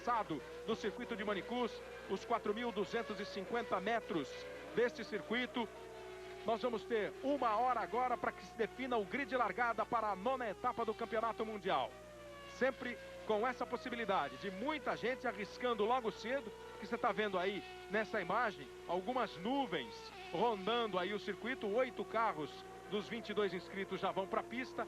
traçado do circuito de Manicus, os 4.250 metros deste circuito. Nós vamos ter 1 hora agora para que se defina o grid de largada para a 9ª etapa do Campeonato Mundial. Sempre com essa possibilidade de muita gente arriscando logo cedo, que você está vendo aí nessa imagem, algumas nuvens rondando aí o circuito, 8 carros dos 22 inscritos já vão para a pista.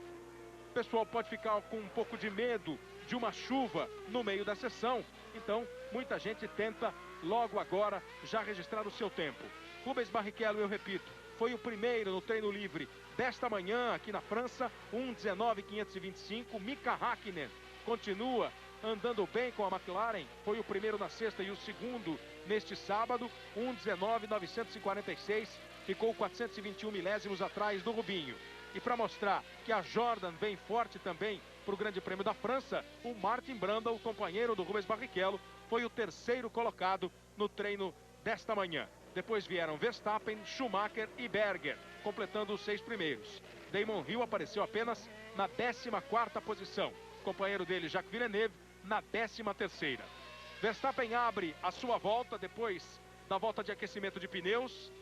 O pessoal pode ficar com um pouco de medo de uma chuva no meio da sessão, então muita gente tenta logo agora já registrar o seu tempo. Rubens Barrichello, eu repito, foi o primeiro no treino livre desta manhã aqui na França, 1:19.525. Mika Häkkinen continua andando bem com a McLaren, foi o primeiro na sexta e o segundo neste sábado, 1:19.946, ficou 421 milésimos atrás do Rubinho. E para mostrar que a Jordan vem forte também para o Grande Prêmio da França, o Martin Brundle, o companheiro do Rubens Barrichello, foi o terceiro colocado no treino desta manhã. Depois vieram Verstappen, Schumacher e Berger, completando os 6 primeiros. Damon Hill apareceu apenas na 14ª posição. O companheiro dele, Jacques Villeneuve, na 13ª. Verstappen abre a sua volta depois da volta de aquecimento de pneus.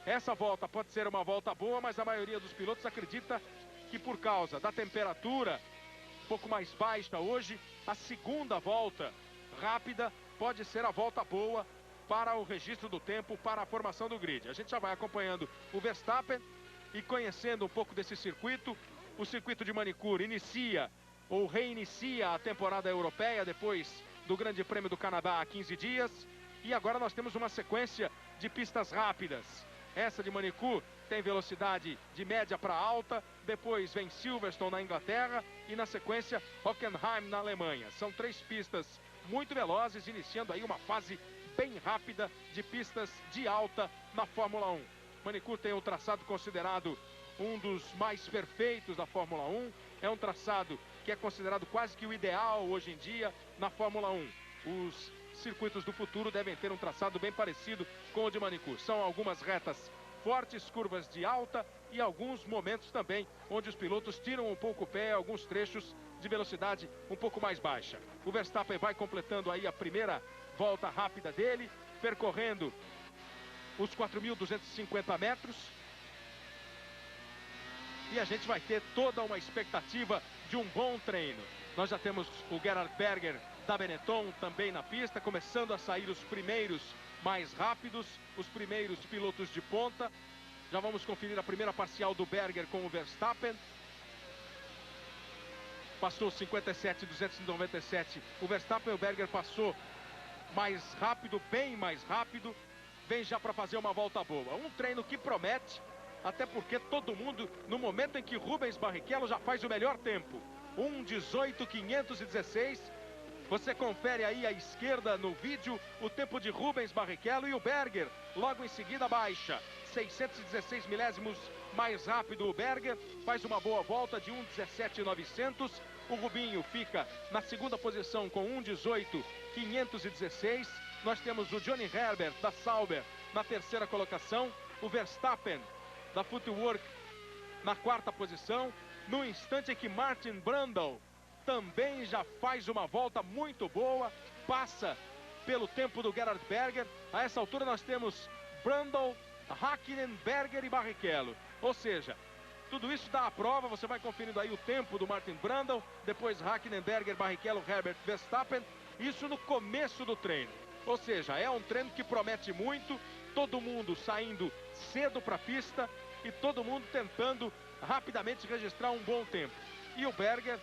Essa volta pode ser uma volta boa, mas a maioria dos pilotos acredita que por causa da temperatura um pouco mais baixa hoje, a segunda volta rápida pode ser a volta boa para o registro do tempo, para a formação do grid. A gente já vai acompanhando o Verstappen e conhecendo um pouco desse circuito. O circuito de Manicur inicia ou reinicia a temporada europeia depois do Grande Prêmio do Canadá há 15 dias. E agora nós temos uma sequência de pistas rápidas. Essa de Manicur tem velocidade de média para alta, depois vem Silverstone na Inglaterra e na sequência Hockenheim na Alemanha. São 3 pistas muito velozes, iniciando aí uma fase bem rápida de pistas de alta na Fórmula 1. Manicur tem um traçado considerado um dos mais perfeitos da Fórmula 1. É um traçado que é considerado quase que o ideal hoje em dia na Fórmula 1. Os circuitos do futuro devem ter um traçado bem parecido com o de Manicur. São algumas retas fortes, curvas de alta e alguns momentos também onde os pilotos tiram um pouco o pé, alguns trechos de velocidade um pouco mais baixa. O Verstappen vai completando aí a primeira volta rápida dele, percorrendo os 4.250 metros. E a gente vai ter toda uma expectativa de um bom treino. Nós já temos o Gerhard Berger da Benetton também na pista, começando a sair os primeiros mais rápidos, os primeiros pilotos de ponta. Já vamos conferir a primeira parcial do Berger com o Verstappen. Passou 57,297 o Verstappen, o Berger passou mais rápido, bem mais rápido. Vem já para fazer uma volta boa. Um treino que promete, até porque todo mundo, no momento em que Rubens Barrichello já faz o melhor tempo, 1:18.516. Você confere aí à esquerda no vídeo o tempo de Rubens Barrichello e o Berger logo em seguida baixa. 616 milésimos mais rápido o Berger, faz uma boa volta de 1:17.900. O Rubinho fica na segunda posição com 1:18.516. Nós temos o Johnny Herbert da Sauber na terceira colocação. O Verstappen da Footwork na quarta posição. No instante em que Martin Brundle também já faz uma volta muito boa, passa pelo tempo do Gerhard Berger. A essa altura nós temos Brundle, Häkkinen, Berger e Barrichello. Ou seja, tudo isso dá a prova. Você vai conferindo aí o tempo do Martin Brundle, depois Häkkinen, Berger, Barrichello, Herbert, Verstappen. Isso no começo do treino. Ou seja, é um treino que promete muito. Todo mundo saindo cedo para a pista e todo mundo tentando rapidamente registrar um bom tempo. E o Berger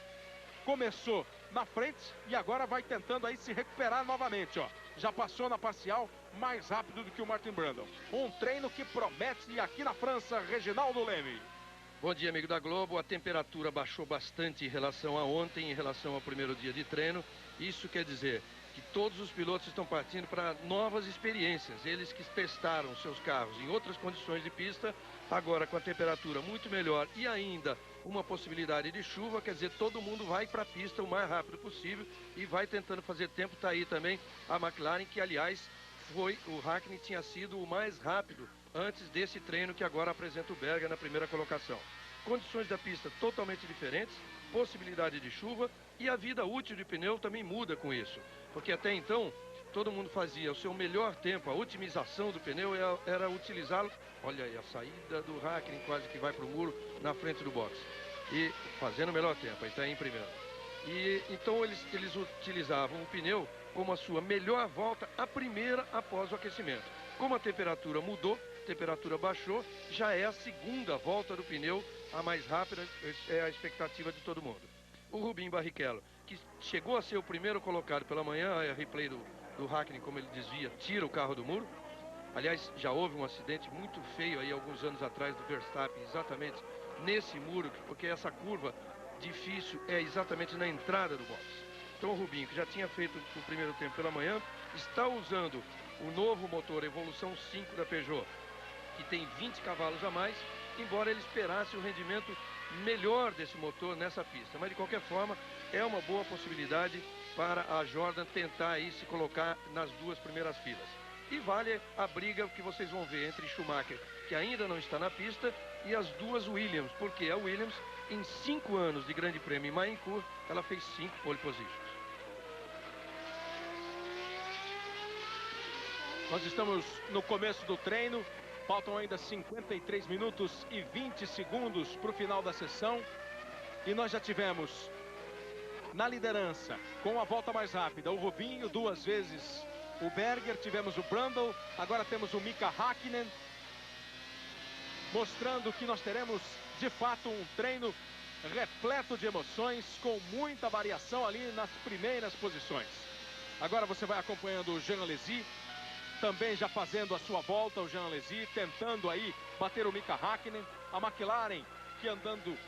começou na frente e agora vai tentando aí se recuperar novamente, ó. Já passou na parcial mais rápido do que o Martin Brundle. Um treino que promete aqui na França, Reginaldo Leme. Bom dia, amigo da Globo. A temperatura baixou bastante em relação a ontem, em relação ao primeiro dia de treino. Isso quer dizer que todos os pilotos estão partindo para novas experiências. Eles que testaram seus carros em outras condições de pista, agora com a temperatura muito melhor e ainda uma possibilidade de chuva, quer dizer, todo mundo vai para a pista o mais rápido possível e vai tentando fazer tempo. Está aí também a McLaren, que aliás o Häkkinen tinha sido o mais rápido antes desse treino que agora apresenta o Berger na primeira colocação. condições da pista totalmente diferentes, possibilidade de chuva e a vida útil de pneu também muda com isso. Porque até então, todo mundo fazia o seu melhor tempo, a otimização do pneu era utilizá-lo. Olha aí, a saída do Hakkinen quase que vai para o muro na frente do box. E fazendo o melhor tempo, aí está em primeiro. E então eles utilizavam o pneu como a sua melhor volta, a primeira após o aquecimento. Como a temperatura mudou, a temperatura baixou, já é a segunda volta do pneu, a mais rápida, é a expectativa de todo mundo. O Rubinho Barrichello, que chegou a ser o primeiro colocado pela manhã, a replay do Hakkinen, como ele desvia, tira o carro do muro. Aliás, já houve um acidente muito feio aí alguns anos atrás do Verstappen, exatamente nesse muro, porque essa curva difícil é exatamente na entrada do box. Então o Rubinho, que já tinha feito o primeiro tempo pela manhã, está usando o novo motor Evolução 5 da Peugeot, que tem 20 cavalos a mais, embora ele esperasse o rendimento melhor desse motor nessa pista. Mas de qualquer forma, é uma boa possibilidade para a Jordan tentar aí se colocar nas duas primeiras filas. E vale a briga que vocês vão ver entre Schumacher, que ainda não está na pista, e as duas Williams, porque a Williams, em 5 anos de Grande Prêmio em Mahincourt, ela fez 5 pole positions. Nós estamos no começo do treino, faltam ainda 53 minutos e 20 segundos para o final da sessão. E nós já tivemos na liderança, com a volta mais rápida, o Rubinho, 2 vezes o Berger, tivemos o Brundle, agora temos o Mika Hakkinen, mostrando que nós teremos de fato um treino repleto de emoções, com muita variação ali nas primeiras posições. Agora você vai acompanhando o Jean Alesi, também já fazendo a sua volta, o Jean Alesi, tentando aí bater o Mika Hakkinen. A McLaren, que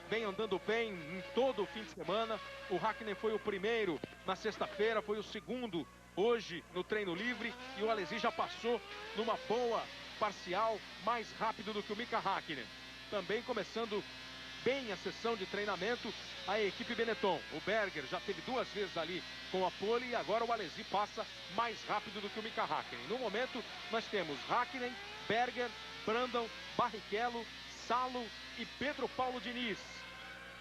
vem andando bem em todo o fim de semana. O Hakkinen foi o primeiro na sexta-feira, foi o segundo hoje no treino livre. E o Alesi já passou numa boa parcial, mais rápido do que o Mika Hakkinen. Também começando bem a sessão de treinamento a equipe Benetton. O Berger já teve 2 vezes ali com a pole e agora o Alesi passa mais rápido do que o Mika Hakkinen. No momento nós temos Hakkinen, Berger, Brundle, Barrichello, Salo e Pedro Paulo Diniz.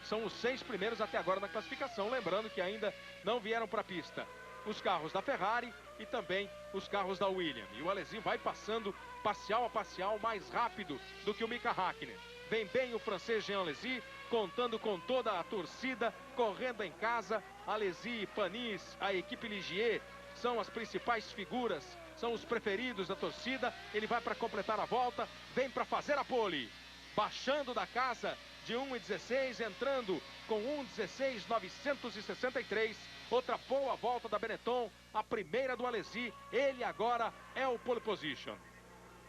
São os 6 primeiros até agora na classificação, lembrando que ainda não vieram para a pista os carros da Ferrari e também os carros da Williams. E o Alesi vai passando parcial a parcial mais rápido do que o Mika Hakkinen. Vem bem o francês Jean Alesi, contando com toda a torcida, correndo em casa. Alesi, Panis, a equipe Ligier são as principais figuras, são os preferidos da torcida. Ele vai para completar a volta, vem para fazer a pole. Baixando da casa de 1,16, entrando com 1,16,963. Outra boa volta da Benetton, a primeira do Alesi. Ele agora é o pole position.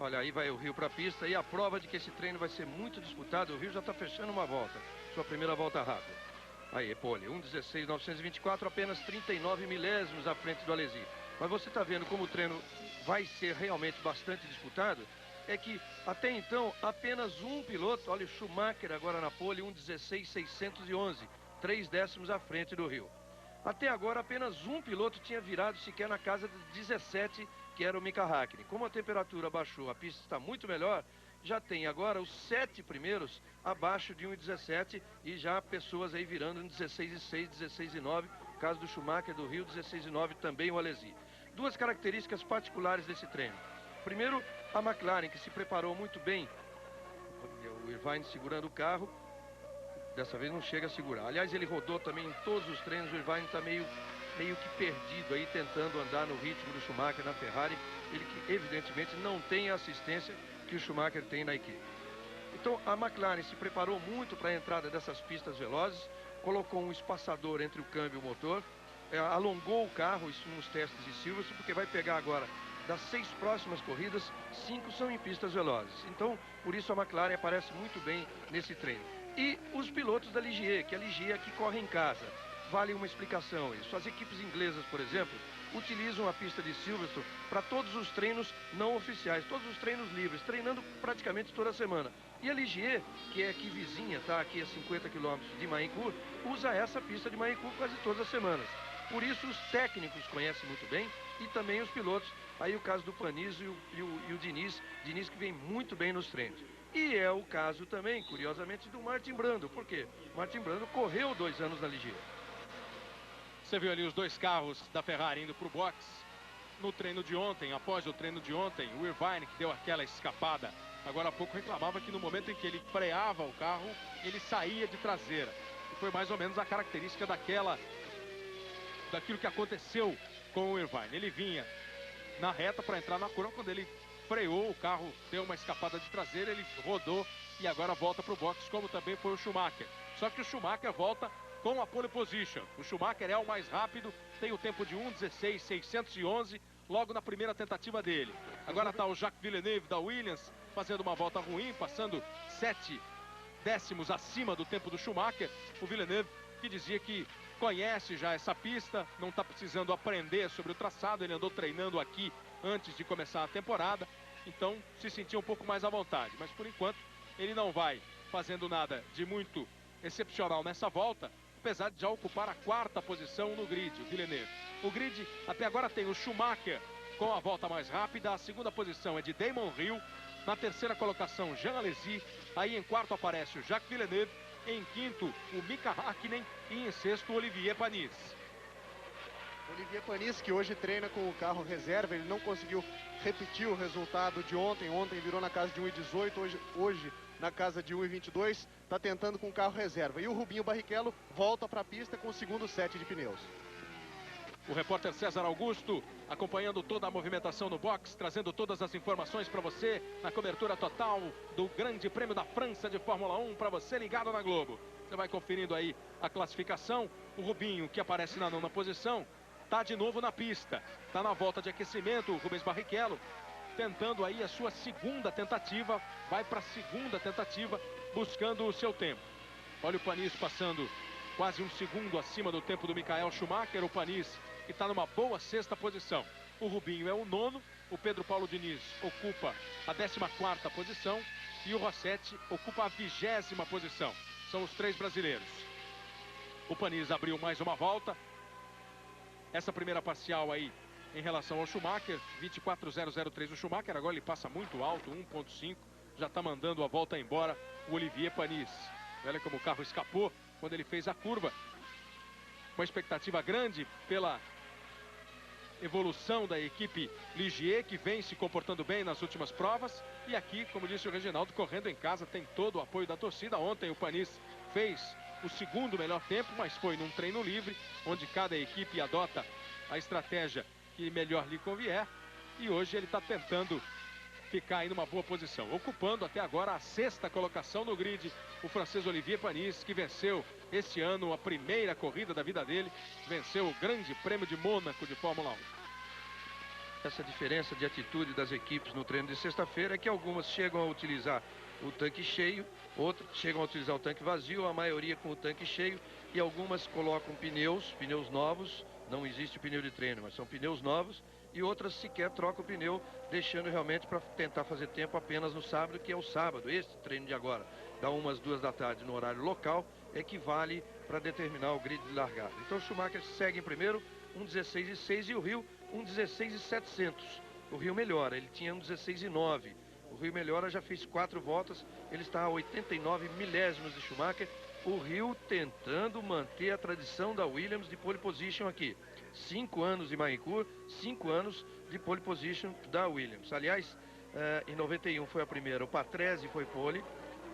Olha, aí vai o Rio para a pista e a prova de que esse treino vai ser muito disputado. O Rio já está fechando uma volta, sua primeira volta rápida. Aí, pole, 1,16,924, apenas 39 milésimos à frente do Alesi. Mas você está vendo como o treino vai ser realmente bastante disputado? É que até então apenas um piloto, olha o Schumacher agora na pole, 1,16,611, 3 décimos à frente do Rio. Até agora apenas um piloto tinha virado sequer na casa de 17, que era o Mika Hakkinen. Como a temperatura baixou, a pista está muito melhor, já tem agora os 7 primeiros abaixo de 1,17 e já pessoas aí virando em 16,6, 16,9, caso do Schumacher, do Rio, 16,9 também o Alesi. 2 características particulares desse treino. Primeiro, a McLaren, que se preparou muito bem. O Irvine segurando o carro, dessa vez não chega a segurar. Aliás, ele rodou também em todos os treinos. O Irvine está meio que perdido aí, tentando andar no ritmo do Schumacher na Ferrari. Ele que evidentemente não tem a assistência que o Schumacher tem na equipe. Então a McLaren se preparou muito para a entrada dessas pistas velozes, colocou um espaçador entre o câmbio e o motor, alongou o carro, isso nos testes de Silverstone, porque vai pegar agora das 6 próximas corridas, 5 são em pistas velozes. Então, por isso a McLaren aparece muito bem nesse treino. E os pilotos da Ligier, que a Ligier aqui corre em casa. Vale uma explicação isso. As equipes inglesas, por exemplo, utilizam a pista de Silverstone para todos os treinos não oficiais, todos os treinos livres, treinando praticamente toda semana. E a Ligier, que é aqui vizinha, está aqui a 50 km de Mahincourt, usa essa pista de Mahincourt quase todas as semanas. Por isso os técnicos conhecem muito bem e também os pilotos. Aí o caso do Panis e o Diniz que vem muito bem nos treinos. E é o caso também, curiosamente, do Martin Brundle. Por quê? Martin Brundle correu 2 anos na Ligier. Você viu ali os dois carros da Ferrari indo para o box. No treino de ontem, após o treino de ontem, o Irvine, que deu aquela escapada, agora há pouco reclamava que no momento em que ele freava o carro, ele saía de traseira. E foi mais ou menos a característica daquilo que aconteceu com o Irvine. Ele vinha na reta para entrar na curva, quando ele freou o carro, deu uma escapada de traseira, ele rodou e agora volta para o box, como também foi o Schumacher. Só que o Schumacher volta com a pole position. O Schumacher é o mais rápido, tem o tempo de 1:16.611 logo na primeira tentativa dele. Agora está o Jacques Villeneuve da Williams fazendo uma volta ruim, passando 7 décimos acima do tempo do Schumacher. O Villeneuve, que dizia que conhece já essa pista, não está precisando aprender sobre o traçado, ele andou treinando aqui antes de começar a temporada, então se sentia um pouco mais à vontade. Mas por enquanto ele não vai fazendo nada de muito excepcional nessa volta, apesar de já ocupar a 4ª posição no grid, o Villeneuve. O grid até agora tem o Schumacher com a volta mais rápida, a 2ª posição é de Damon Hill, na 3ª colocação Jean Alesi, aí em 4º aparece o Jacques Villeneuve, em 5º o Mika Häkkinen e em 6º o Olivier Panis. Olivier Panis, que hoje treina com o carro reserva, ele não conseguiu repetir o resultado de ontem. Ontem virou na casa de 1:18, hoje na casa de 1:22, está tentando com o carro reserva. E o Rubinho Barrichello volta para a pista com o 2º set de pneus. O repórter César Augusto acompanhando toda a movimentação no box, trazendo todas as informações para você na cobertura total do Grande Prêmio da França de Fórmula 1 para você ligado na Globo. Você vai conferindo aí a classificação. O Rubinho, que aparece na 9ª posição, está de novo na pista. Está na volta de aquecimento o Rubens Barrichello, tentando aí a sua 2ª tentativa. Vai para a 2ª tentativa, buscando o seu tempo. Olha o Panis passando quase 1 segundo acima do tempo do Michael Schumacher. O Panis, que está numa boa 6ª posição. O Rubinho é o 9º, o Pedro Paulo Diniz ocupa a 14ª posição e o Rossetti ocupa a 20ª posição. São os 3 brasileiros. O Panis abriu mais uma volta. Essa primeira parcial aí em relação ao Schumacher, 24.003 o Schumacher, agora ele passa muito alto, 1.5, já está mandando a volta embora o Olivier Panis. Olha como o carro escapou quando ele fez a curva. Uma expectativa grande pela evolução da equipe Ligier, que vem se comportando bem nas últimas provas. E aqui, como disse o Reginaldo, correndo em casa, tem todo o apoio da torcida. Ontem o Panis fez o 2º melhor tempo, mas foi num treino livre, onde cada equipe adota a estratégia que melhor lhe convier. E hoje ele está tentando ficar aí numa boa posição, ocupando até agora a 6ª colocação no grid, o francês Olivier Panis, que venceu este ano a primeira corrida da vida dele, venceu o Grande Prêmio de Mônaco de Fórmula 1. Essa diferença de atitude das equipes no treino de sexta-feira é que algumas chegam a utilizar o tanque cheio, outras chegam a utilizar o tanque vazio, a maioria com o tanque cheio, e algumas colocam pneus novos, não existe pneu de treino, mas são pneus novos, e outras sequer trocam o pneu, deixando realmente para tentar fazer tempo apenas no sábado, que é o sábado. Esse treino de agora, da 1 às 2 da tarde no horário local, equivale para determinar o grid de largada. Então o Schumacher segue em primeiro, 1:16.6, e o Hill 1:16.700. O Hill melhora, ele tinha 1:16.9. O Hill melhora, já fez 4 voltas, ele está a 89 milésimos de Schumacher. O Hill tentando manter a tradição da Williams de pole position aqui. 5 anos de Mahincourt, 5 anos de pole position da Williams. Aliás, em 91 foi a primeira, o Patrese foi pole,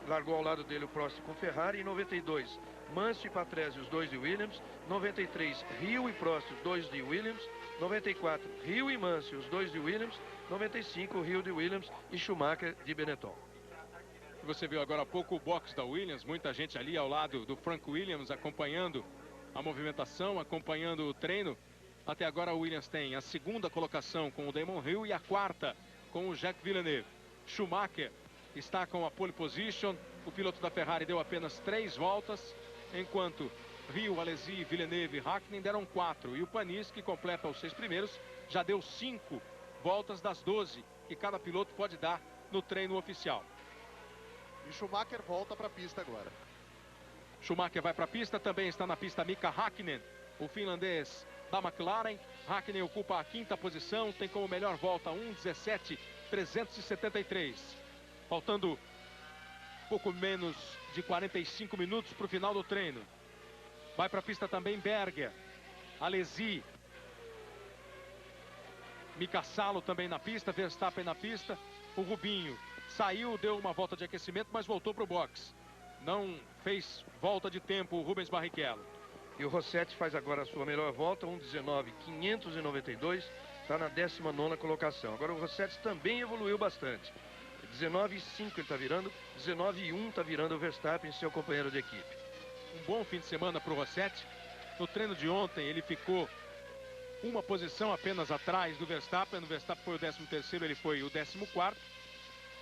largou ao lado dele o Prost com Ferrari. Em 92, Mansell e Patrese, os 2 de Williams. 93, Hill e Prost, os 2 de Williams. 94, Hill e Mansell, os 2 de Williams. 95, Hill de Williams e Schumacher de Benetton. Você viu agora há pouco o box da Williams, muita gente ali ao lado do Frank Williams acompanhando a movimentação, acompanhando o treino. Até agora a Williams tem a 2ª colocação com o Damon Hill e a 4ª com o Jacques Villeneuve. Schumacher está com a pole position, o piloto da Ferrari deu apenas 3 voltas, enquanto Hill, Alesi, Villeneuve e Häkkinen deram 4. E o Panis, que completa os 6 primeiros, já deu 5 voltas das 12 que cada piloto pode dar no treino oficial. E Schumacher volta para a pista agora. Schumacher vai para a pista, também está na pista Mika Häkkinen, o finlandês da McLaren. Häkkinen ocupa a 5ª posição, tem como melhor volta 1:17.373. Faltando pouco menos de 45 minutos para o final do treino. Vai para a pista também Berger, Alesi, Mika Salo também na pista, Verstappen na pista. O Rubinho saiu, deu uma volta de aquecimento, mas voltou para o box. Não fez volta de tempo o Rubens Barrichello. E o Rossetti faz agora a sua melhor volta, 1:19.592, está na 19ª colocação. Agora o Rossetti também evoluiu bastante. 19:05 ele está virando, 19:01 está virando o Verstappen, seu companheiro de equipe. Um bom fim de semana para o Rossetti. No treino de ontem ele ficou uma posição apenas atrás do Verstappen. O Verstappen foi o 13º, ele foi o 14º.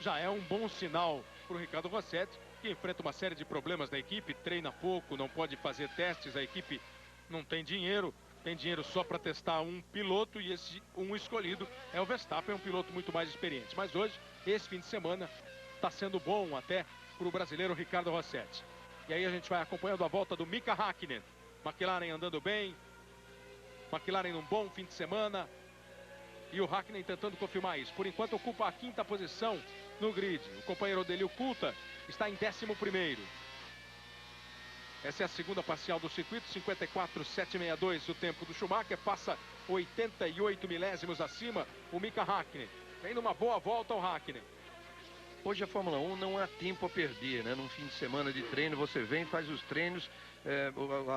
Já é um bom sinal para o Ricardo Rossetti, que enfrenta uma série de problemas na equipe, treina pouco, não pode fazer testes, a equipe não tem dinheiro só para testar um piloto, e esse um escolhido é o Verstappen, um piloto muito mais experiente. Mas hoje, esse fim de semana, está sendo bom até para o brasileiro Ricardo Rossetti. E aí a gente vai acompanhando a volta do Mika Häkkinen. McLaren andando bem, McLaren num bom fim de semana, e o Häkkinen tentando confirmar isso. Por enquanto ocupa a 5ª posição no grid. O companheiro dele, o Coulthard, está em 11º. Essa é a segunda parcial do circuito, 54,762 o tempo do Schumacher, passa 88 milésimos acima o Mika Häkkinen. Tendo uma boa volta ao Häkkinen. Hoje a Fórmula 1 não há tempo a perder, né? Num fim de semana de treino, você vem, faz os treinos,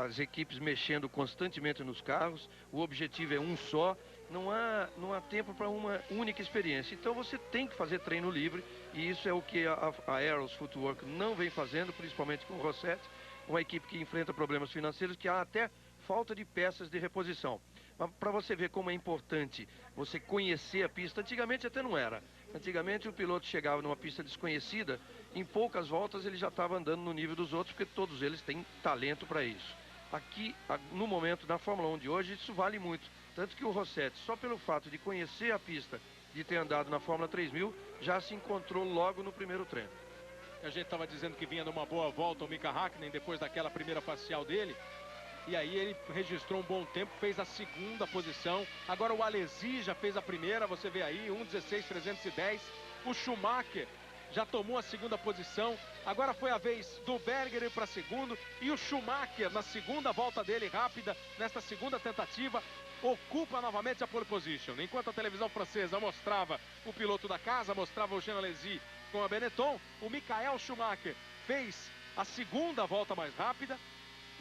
as equipes mexendo constantemente nos carros, o objetivo é um só, não há tempo para uma única experiência. Então você tem que fazer treino livre, e isso é o que a Arrows Footwork não vem fazendo, principalmente com o Rossetti, uma equipe que enfrenta problemas financeiros, que há até falta de peças de reposição. Mas para você ver como é importante você conhecer a pista, antigamente até não era. Antigamente o piloto chegava numa pista desconhecida, em poucas voltas ele já estava andando no nível dos outros, porque todos eles têm talento para isso. Aqui, no momento da Fórmula 1 de hoje, isso vale muito. Tanto que o Rossetti, só pelo fato de conhecer a pista, de ter andado na Fórmula 3000, já se encontrou logo no primeiro treino. A gente estava dizendo que vinha numa boa volta o Mika Häkkinen depois daquela primeira parcial dele. E aí ele registrou um bom tempo, fez a 2ª posição. Agora o Alesi já fez a primeira, você vê aí, 1:16.310. O Schumacher já tomou a 2ª posição. Agora foi a vez do Berger ir para segundo. E o Schumacher, na 2ª volta dele rápida, nesta 2ª tentativa, ocupa novamente a pole position. Enquanto a televisão francesa mostrava o piloto da casa, mostrava o Jean Alesi com a Benetton, o Michael Schumacher fez a 2ª volta mais rápida.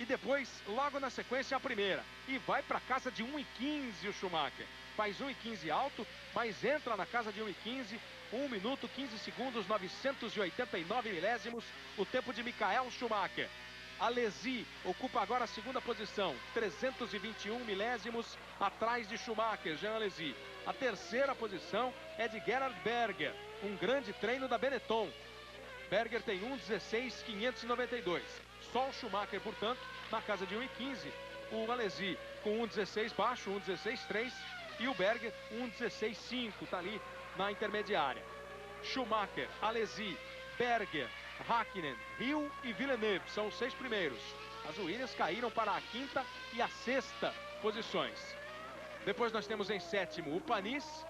E depois, logo na sequência, a primeira. E vai para casa de 1:15 o Schumacher. Faz 1:15 alto, mas entra na casa de 1:15. 1 minuto, 15 segundos, 989 milésimos. O tempo de Michael Schumacher. Alesi ocupa agora a 2ª posição. 321 milésimos atrás de Schumacher, Jean Alesi. A 3ª posição é de Gerhard Berger. Um grande treino da Benetton. Berger tem 1:16.592. Só o Schumacher, portanto, na casa de 1:15. O Alesi com 1:16 baixo, 1:16.3. E o Berger 1:16.5. Está ali na intermediária. Schumacher, Alesi, Berger, Häkkinen, Hill e Villeneuve são os 6 primeiros. As Williams caíram para a 5ª e a 6ª posições. Depois nós temos em 7º o Panis.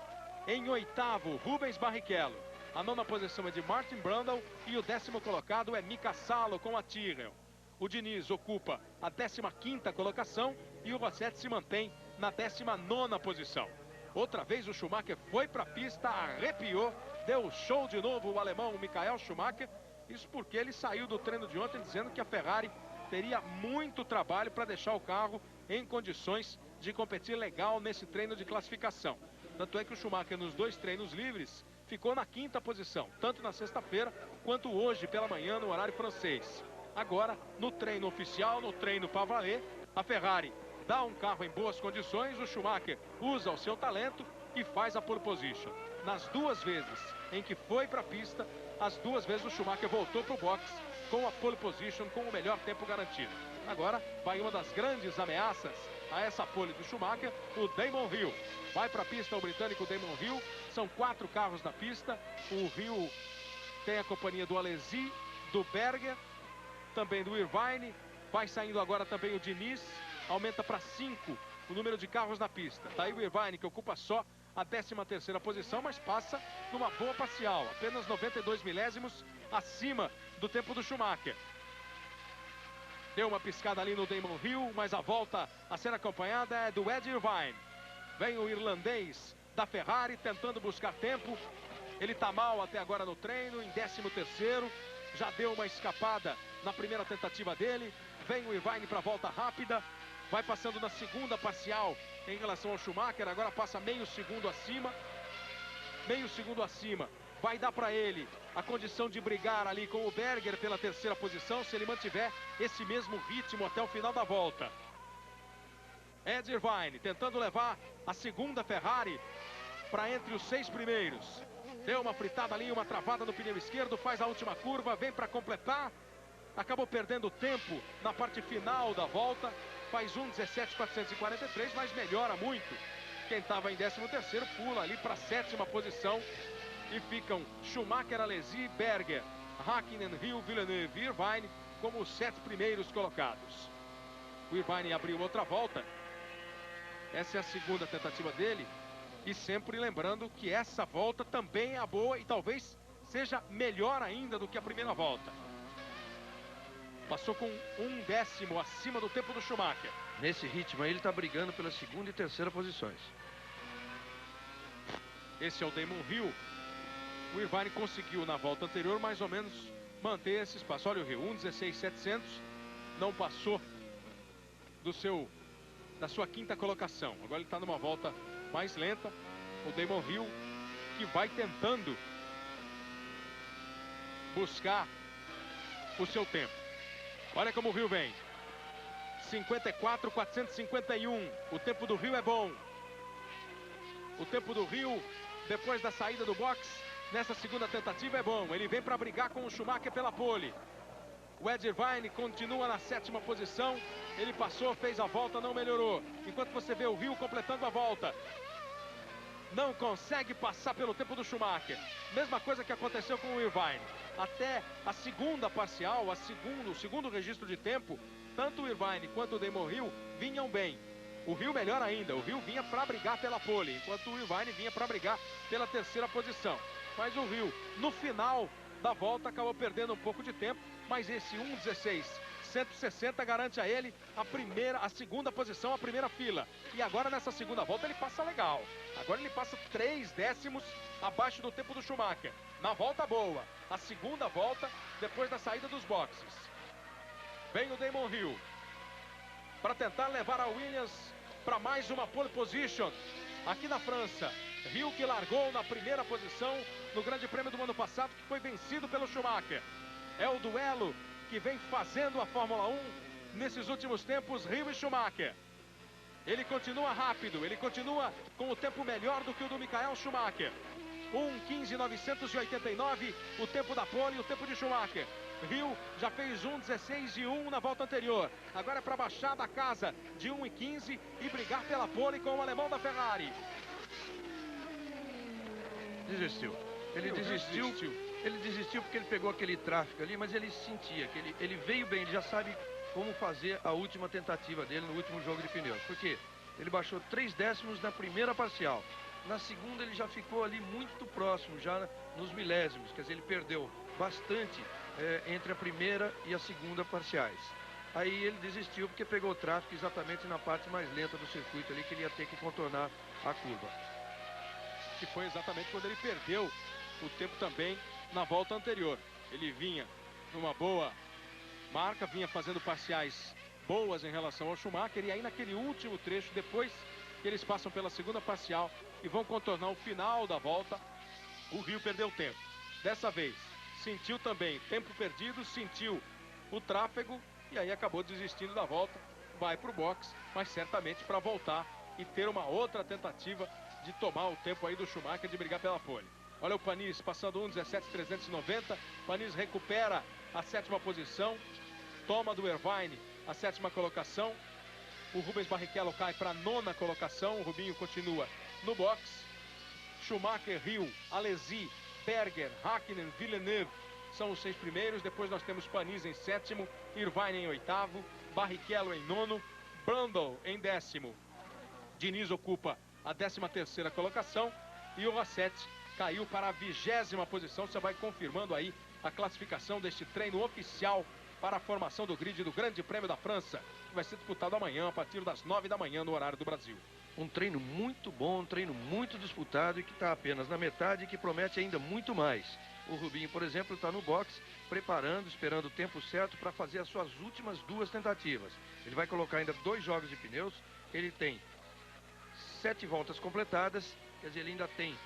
Em 8º, Rubens Barrichello. A 9ª posição é de Martin Brundle e o 10º colocado é Mika Salo com a Tyrrell. O Diniz ocupa a 15ª colocação e o Rossetti se mantém na 19ª posição. Outra vez o Schumacher foi para a pista, arrepiou, deu show de novo o alemão Michael Schumacher. Isso porque ele saiu do treino de ontem dizendo que a Ferrari teria muito trabalho para deixar o carro em condições de competir legal nesse treino de classificação. Tanto é que o Schumacher nos 2 treinos livres ficou na 5ª posição, tanto na sexta-feira quanto hoje pela manhã no horário francês. Agora, no treino oficial, no treino para valer, a Ferrari dá um carro em boas condições, o Schumacher usa o seu talento e faz a pole position. Nas 2 vezes em que foi para a pista, as 2 vezes o Schumacher voltou para o box com a pole position, com o melhor tempo garantido. Agora vai uma das grandes ameaças a essa pole do Schumacher, o Damon Hill. Vai para a pista o britânico Damon Hill, são 4 carros na pista. O Hill tem a companhia do Alesi, do Berger, também do Irvine. Vai saindo agora também o Diniz, aumenta para 5 o número de carros na pista. Tá aí o Irvine, que ocupa só a 13ª posição, mas passa numa boa parcial, apenas 92 milésimos acima do tempo do Schumacher. Deu uma piscada ali no Damon Hill, mas a volta a ser acompanhada é do Ed Irvine. Vem o irlandês da Ferrari tentando buscar tempo. Ele está mal até agora no treino, em 13º. Já deu uma escapada na primeira tentativa dele. Vem o Irvine para a volta rápida. Vai passando na segunda parcial em relação ao Schumacher. Agora passa meio segundo acima. Meio segundo acima. Vai dar para ele a condição de brigar ali com o Berger pela terceira posição, se ele mantiver esse mesmo ritmo até o final da volta. Ed Irvine tentando levar a segunda Ferrari para entre os 6 primeiros. Deu uma fritada ali, uma travada no pneu esquerdo, faz a última curva, vem para completar. Acabou perdendo tempo na parte final da volta. Faz 1:17.443, mas melhora muito. Quem estava em 13º pula ali para a 7ª posição. E ficam Schumacher, Alesi, Berger, Hakkinen, Hill, Villeneuve e Irvine como os 7 primeiros colocados. O Irvine abriu outra volta. Essa é a segunda tentativa dele. E sempre lembrando que essa volta também é a boa e talvez seja melhor ainda do que a primeira volta. Passou com 1/10 acima do tempo do Schumacher. Nesse ritmo aí ele está brigando pela segunda e terceira posições. Esse é o Damon Hill. O Irvine conseguiu na volta anterior mais ou menos manter esse espaço. Olha o Hill, 1:16.700. Não passou da sua 5ª colocação. Agora ele está numa volta mais lenta. O Damon Hill que vai tentando buscar o seu tempo. Olha como o Hill vem. 54.451. O tempo do Hill é bom. O tempo do Hill depois da saída do box nessa segunda tentativa é bom. Ele vem para brigar com o Schumacher pela pole. O Ed Irvine continua na 7ª posição. Ele passou, fez a volta, não melhorou. Enquanto você vê o Hill completando a volta. Não consegue passar pelo tempo do Schumacher. Mesma coisa que aconteceu com o Irvine. Até a segunda parcial, o segundo registro de tempo, tanto o Irvine quanto o Damon Hill vinham bem. O Hill melhor ainda. O Hill vinha para brigar pela pole, enquanto o Irvine vinha para brigar pela terceira posição. Mas o Hill, no final da volta, acabou perdendo um pouco de tempo. Mas esse 1:16.160 garante a ele a segunda posição, a primeira fila. E agora nessa segunda volta ele passa legal. Agora ele passa 3/10 abaixo do tempo do Schumacher. Na volta boa. A segunda volta depois da saída dos boxes. Vem o Damon Hill para tentar levar a Williams para mais uma pole position aqui na França. Hill que largou na primeira posição no Grande Prêmio do ano passado, que foi vencido pelo Schumacher. É o duelo que vem fazendo a Fórmula 1 nesses últimos tempos, Hill e Schumacher. Ele continua rápido, ele continua com o tempo melhor do que o do Michael Schumacher. 1:15.989, o tempo da pole e o tempo de Schumacher. Hill já fez 1:16.1 na volta anterior. Agora é para baixar da casa de 1:15 e brigar pela pole com o alemão da Ferrari. Desistiu. Ele desistiu porque ele pegou aquele tráfego ali, mas ele sentia que ele veio bem, ele já sabe como fazer a última tentativa dele no último jogo de pneus. Por quê? Ele baixou 3/10 na primeira parcial. Na segunda ele já ficou ali muito próximo, já nos milésimos. Quer dizer, ele perdeu bastante entre a primeira e a segunda parciais. Aí ele desistiu porque pegou o tráfego exatamente na parte mais lenta do circuito ali, que ele ia ter que contornar a curva. Que foi exatamente quando ele perdeu o tempo também na volta anterior. Ele vinha numa boa marca, vinha fazendo parciais boas em relação ao Schumacher, e aí naquele último trecho, depois que eles passam pela segunda parcial e vão contornar o final da volta, o Hill perdeu tempo. Dessa vez, sentiu também tempo perdido, sentiu o tráfego e aí acabou desistindo da volta, vai para o box, mas certamente para voltar e ter uma outra tentativa de tomar o tempo aí do Schumacher, de brigar pela pole. Olha o Panis passando 1:17.390, Panis recupera a 7ª posição, toma do Irvine a 7ª colocação, o Rubens Barrichello cai para a 9ª colocação, o Rubinho continua no box, Schumacher, Hill, Alesi, Berger, Hakkinen, Villeneuve são os 6 primeiros, depois nós temos Panis em 7º, Irvine em 8º, Barrichello em 9º, Brundle em 10º, Diniz ocupa a 13ª colocação e o Rossetti caiu para a 20ª posição. Você vai confirmando aí a classificação deste treino oficial para a formação do grid do Grande Prêmio da França, que vai ser disputado amanhã a partir das 9 da manhã no horário do Brasil. Um treino muito bom, um treino muito disputado e que está apenas na metade e que promete ainda muito mais. O Rubinho, por exemplo, está no box preparando, esperando o tempo certo para fazer as suas últimas 2 tentativas. Ele vai colocar ainda 2 jogos de pneus, ele tem 7 voltas completadas, quer dizer, ele ainda tem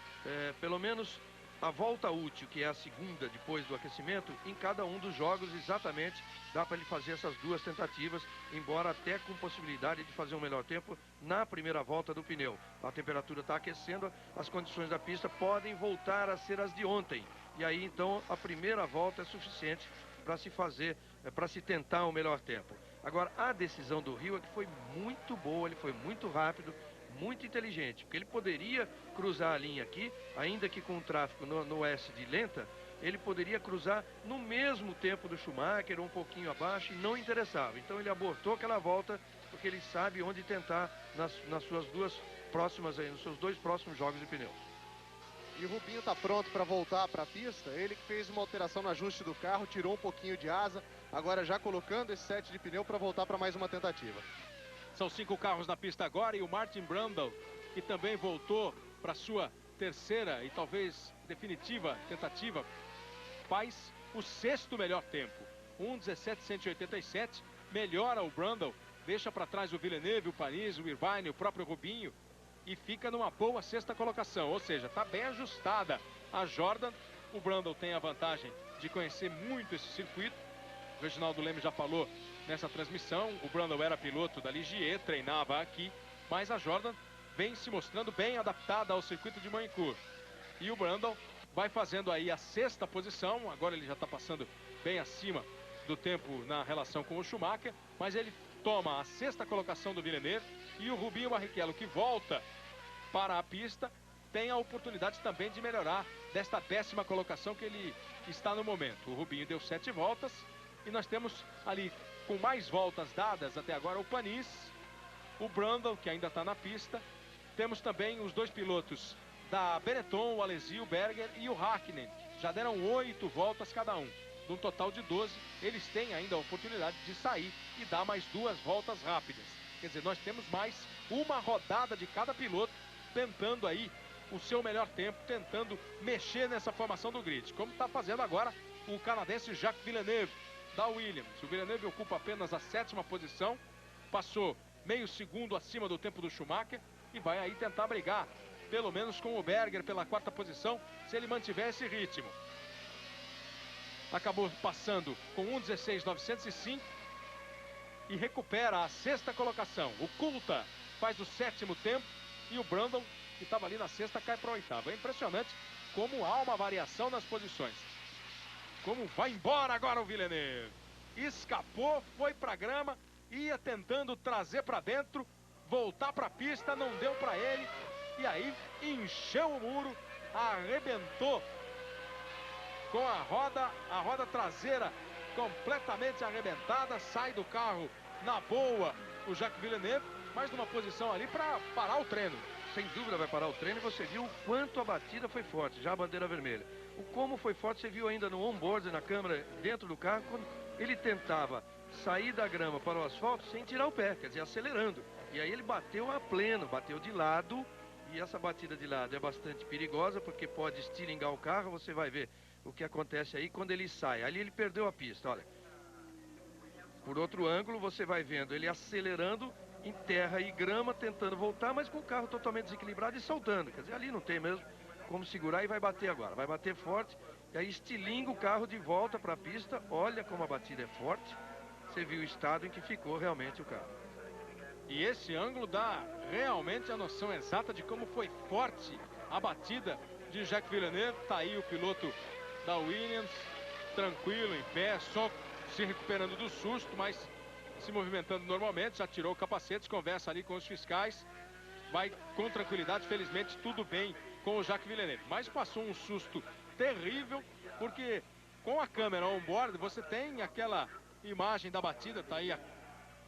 pelo menos a volta útil, que é a segunda depois do aquecimento, em cada um dos jogos exatamente dá para ele fazer essas 2 tentativas, embora até com possibilidade de fazer um melhor tempo na primeira volta do pneu. A temperatura está aquecendo, as condições da pista podem voltar a ser as de ontem. E aí então a primeira volta é suficiente para se fazer, para se tentar um melhor tempo. Agora a decisão do Rio é que foi muito boa, ele foi muito rápido, muito inteligente, porque ele poderia cruzar a linha aqui, ainda que com o tráfego no S de lenta, ele poderia cruzar no mesmo tempo do Schumacher, um pouquinho abaixo, e não interessava. Então ele abortou aquela volta, porque ele sabe onde tentar nas suas 2 próximas, nos seus 2 próximos jogos de pneus. E o Rubinho está pronto para voltar para a pista. Ele que fez uma alteração no ajuste do carro, tirou um pouquinho de asa, agora já colocando esse set de pneu para voltar para mais uma tentativa. São 5 carros na pista agora e o Martin Brundle, que também voltou para sua terceira e talvez definitiva tentativa, faz o 6º melhor tempo. 1:17.187, melhora o Brundle, deixa para trás o Villeneuve, o Panis, o Irvine, o próprio Rubinho e fica numa boa 6ª colocação, ou seja, está bem ajustada a Jordan. O Brundle tem a vantagem de conhecer muito esse circuito. O Reginaldo Leme já falou nessa transmissão, o Brundle era piloto da Ligier, treinava aqui, mas a Jordan vem se mostrando bem adaptada ao circuito de Manicur. E o Brundle vai fazendo aí a 6ª posição, agora ele já está passando bem acima do tempo na relação com o Schumacher, mas ele toma a 6ª colocação do Villeneuve e o Rubinho Barrichello, que volta para a pista, tem a oportunidade também de melhorar desta 10ª colocação que ele está no momento. O Rubinho deu 7 voltas e nós temos ali, com mais voltas dadas até agora, o Panis, o Brundle, que ainda está na pista. Temos também os 2 pilotos da Benetton, o Alesi, o Berger e o Hakkinen. Já deram 8 voltas cada um, de um total de 12. Eles têm ainda a oportunidade de sair e dar mais 2 voltas rápidas. Quer dizer, nós temos mais uma rodada de cada piloto tentando aí o seu melhor tempo, tentando mexer nessa formação do grid, como está fazendo agora o canadense Jacques Villeneuve, da Williams. O Villeneuve ocupa apenas a 7ª posição, passou meio segundo acima do tempo do Schumacher e vai aí tentar brigar, pelo menos com o Berger pela 4ª posição, se ele mantiver esse ritmo. Acabou passando com 1:16.905 e recupera a 6ª colocação. O Coulthard faz o 7º tempo e o Brundle, que estava ali na 6ª, cai para a 8ª. É impressionante como há uma variação nas posições. Como vai embora agora o Villeneuve. Escapou, foi para a grama, ia tentando trazer para dentro, voltar para a pista, não deu para ele. E aí encheu o muro, arrebentou com a roda traseira completamente arrebentada. Sai do carro na boa o Jacques Villeneuve, mas numa posição ali para parar o treino. Sem dúvida vai parar o treino e você viu o quanto a batida foi forte, já a bandeira vermelha. O como foi forte, você viu ainda no on-board, na câmera, dentro do carro, quando ele tentava sair da grama para o asfalto sem tirar o pé, quer dizer, acelerando. E aí ele bateu a pleno, bateu de lado, e essa batida de lado é bastante perigosa, porque pode estilingar o carro. Você vai ver o que acontece aí quando ele sai. Ali ele perdeu a pista, olha. Por outro ângulo, você vai vendo ele acelerando em terra e grama, tentando voltar, mas com o carro totalmente desequilibrado e soltando. Quer dizer, ali não tem mesmo como segurar e vai bater agora. Vai bater forte, e aí estilinga o carro de volta para a pista. Olha como a batida é forte. Você viu o estado em que ficou realmente o carro. E esse ângulo dá realmente a noção exata de como foi forte a batida de Jacques Villeneuve. Tá aí o piloto da Williams, tranquilo, em pé, só se recuperando do susto, mas se movimentando normalmente. Já tirou o capacete, conversa ali com os fiscais, vai com tranquilidade. Felizmente tudo bem com o Jacques Villeneuve, mas passou um susto terrível, porque com a câmera on-board você tem aquela imagem da batida. Tá aí a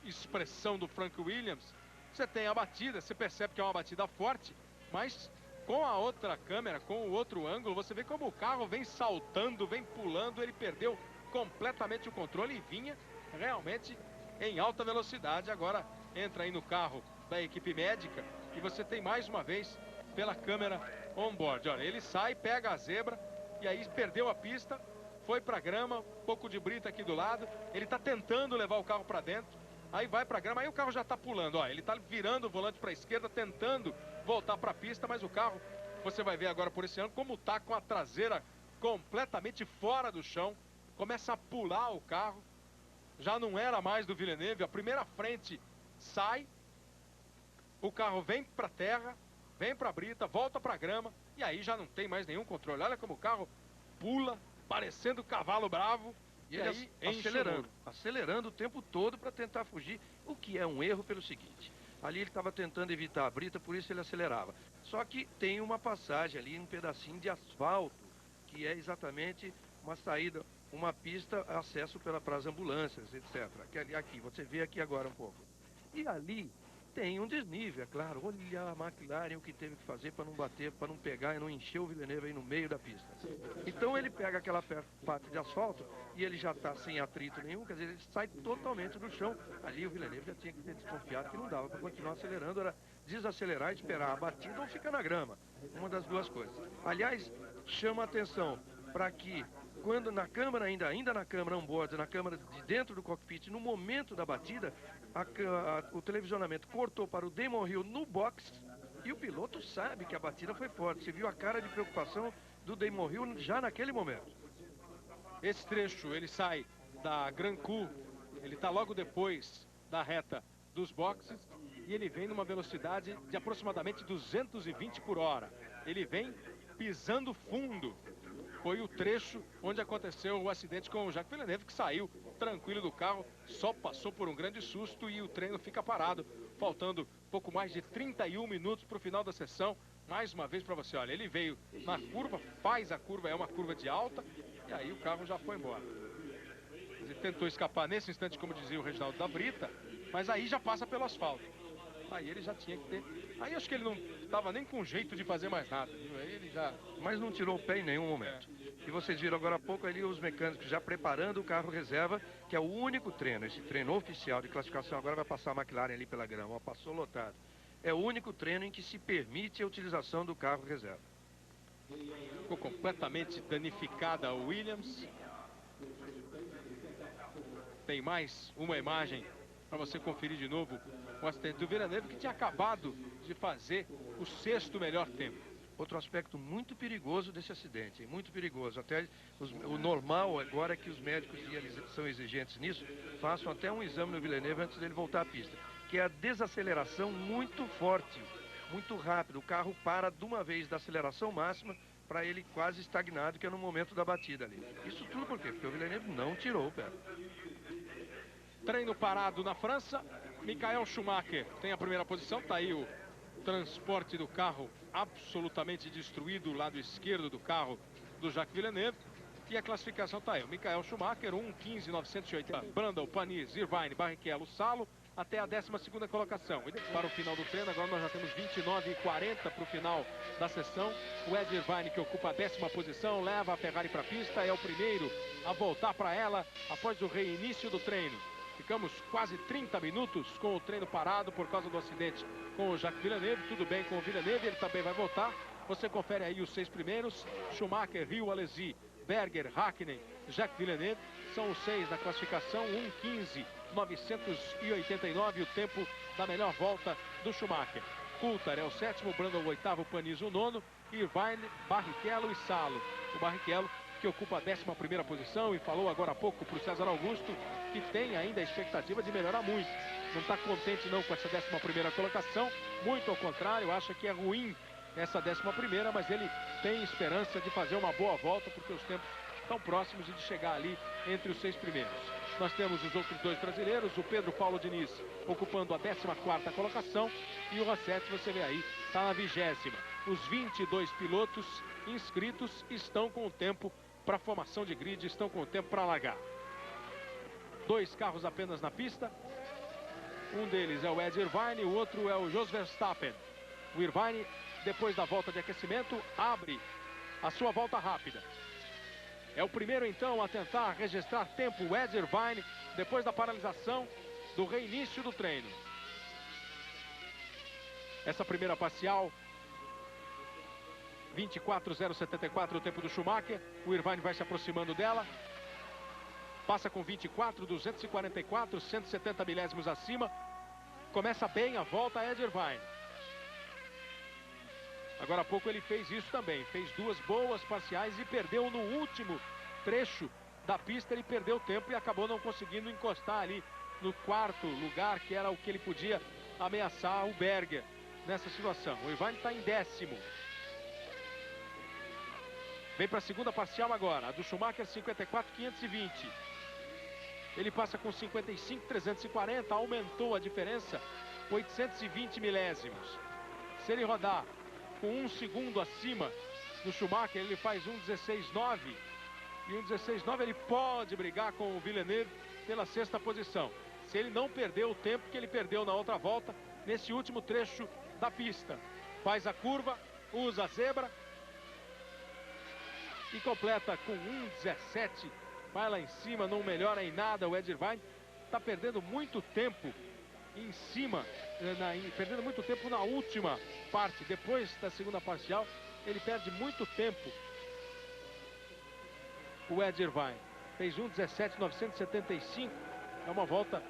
expressão do Frank Williams. Você tem a batida, você percebe que é uma batida forte, mas com a outra câmera, com o outro ângulo, você vê como o carro vem saltando, vem pulando, ele perdeu completamente o controle e vinha realmente em alta velocidade. Agora entra aí no carro da equipe médica e você tem mais uma vez pela câmera on-board. Olha, ele sai, pega a zebra e aí perdeu a pista, foi pra grama, um pouco de brita aqui do lado, ele tá tentando levar o carro pra dentro, aí vai pra grama, aí o carro já tá pulando, ó, ele tá virando o volante pra esquerda, tentando voltar pra pista, mas o carro, você vai ver agora por esse ângulo, como tá com a traseira completamente fora do chão, começa a pular o carro, já não era mais do Villeneuve, a primeira frente sai, o carro vem pra terra, vem pra brita, volta pra grama, e aí já não tem mais nenhum controle. Olha como o carro pula, parecendo cavalo bravo, e aí acelerando o tempo todo para tentar fugir, o que é um erro pelo seguinte: ali ele estava tentando evitar a brita, por isso ele acelerava. Só que tem uma passagem ali, um pedacinho de asfalto, que é exatamente uma saída, uma pista, acesso para as ambulâncias, etc. Aqui, você vê aqui agora um pouco. E ali tem um desnível, é claro. Olha a McLaren o que teve que fazer para não bater, para não pegar e não encher o Villeneuve aí no meio da pista. Então ele pega aquela parte de asfalto e ele já está sem atrito nenhum, quer dizer, ele sai totalmente do chão. Ali o Villeneuve já tinha que ter desconfiado que não dava para continuar acelerando, era desacelerar e esperar a batida ou ficar na grama. Uma das duas coisas. Aliás, chama a atenção para que quando na câmera, ainda na câmera on-board, na câmera de dentro do cockpit, no momento da batida, o televisionamento cortou para o Damon Hill no box e o piloto sabe que a batida foi forte. Você viu a cara de preocupação do Damon Hill já naquele momento. Esse trecho, ele sai da Grand Coup, ele está logo depois da reta dos boxes e ele vem numa velocidade de aproximadamente 220 por hora. Ele vem pisando fundo. Foi o trecho onde aconteceu o acidente com o Jacques Villeneuve, que saiu tranquilo do carro, só passou por um grande susto e o treino fica parado, faltando pouco mais de 31 minutos para o final da sessão. Mais uma vez para você, olha, ele veio na curva, faz a curva, é uma curva de alta, e aí o carro já foi embora. Ele tentou escapar nesse instante, como dizia o Reginaldo da Brita, mas aí já passa pelo asfalto. Aí ele já tinha que ter... Aí acho que ele não estava nem com jeito de fazer mais nada. Aí ele já... Mas não tirou o pé em nenhum momento. E vocês viram agora há pouco ali os mecânicos já preparando o carro reserva, que é o único treino, esse treino oficial de classificação. Agora vai passar a McLaren ali pela grama, ó, passou lotado. É o único treino em que se permite a utilização do carro reserva. Ficou completamente danificada a Williams. Tem mais uma imagem para você conferir de novo o acidente do Villeneuve, que tinha acabado de fazer o 6º melhor tempo. Outro aspecto muito perigoso desse acidente, hein? Muito perigoso. Até o normal agora é que os médicos são exigentes nisso, façam até um exame no Villeneuve antes dele voltar à pista, que é a desaceleração muito forte, muito rápido. O carro para de uma vez da aceleração máxima para ele quase estagnado, que é no momento da batida ali. Isso tudo por quê? Porque o Villeneuve não tirou o pé. Treino parado na França. Michael Schumacher tem a primeira posição, tá aí o transporte do carro absolutamente destruído, o lado esquerdo do carro do Jacques Villeneuve, e a classificação tá aí, o Michael Schumacher, 1:15.980, Brundle, Panis, Irvine, Barrichello, Salo, até a 12ª colocação. E para o final do treino, agora nós já temos 29:40 para o final da sessão. O Ed Irvine, que ocupa a 10ª posição, leva a Ferrari para a pista, é o primeiro a voltar para ela após o reinício do treino. Ficamos quase 30 minutos com o treino parado por causa do acidente com o Jacques Villeneuve. Tudo bem com o Villeneuve, ele também vai voltar. Você confere aí os 6 primeiros. Schumacher, Hill, Alesi, Berger, Hakkinen, Jacques Villeneuve. São os 6 na classificação. 1:15.989, o tempo da melhor volta do Schumacher. Coulthard é o 7º, Brundle o 8º, Panis o 9º, Irvine, Barrichello e Salo. O Barrichello que ocupa a 11ª posição e falou agora há pouco para o César Augusto que tem ainda a expectativa de melhorar muito. Não está contente não com essa 11ª colocação, muito ao contrário, acha que é ruim essa 11ª, mas ele tem esperança de fazer uma boa volta porque os tempos estão próximos e de chegar ali entre os 6 primeiros. Nós temos os outros 2 brasileiros, o Pedro Paulo Diniz ocupando a 14ª colocação e o Rossetti, você vê aí, está na 20ª. Os 22 pilotos inscritos estão com o tempo para formação de grid, estão com o tempo para largar. 2 carros apenas na pista. Um deles é o Ed Irvine, o outro é o Jos Verstappen. O Irvine depois da volta de aquecimento, abre a sua volta rápida. É o primeiro, então, a tentar registrar tempo, o Ed Irvine, depois da paralisação do reinício do treino. Essa primeira parcial, 24:074 o tempo do Schumacher. O Irvine vai se aproximando dela. Passa com 24:244, 170 milésimos acima. Começa bem a volta Ed Irvine. Agora há pouco ele fez isso também. Fez duas boas parciais e perdeu no último trecho da pista. Ele perdeu tempo e acabou não conseguindo encostar ali no quarto lugar, que era o que ele podia ameaçar o Berger nessa situação. O Irvine está em 10º. Vem para a segunda parcial agora. A do Schumacher, 54.520. Ele passa com 55.340. Aumentou a diferença, 820 milésimos. Se ele rodar com 1 segundo acima do Schumacher, ele faz 1:16.9. E 1:16.9 ele pode brigar com o Villeneuve pela 6ª posição. Se ele não perder o tempo que ele perdeu na outra volta, nesse último trecho da pista. Faz a curva, usa a zebra e completa com 1:17. Vai lá em cima, não melhora em nada. O Ed Irvine está perdendo muito tempo em cima, perdendo muito tempo na última parte. Depois da segunda parcial, ele perde muito tempo. O Ed Irvine fez 1:17.975. É uma volta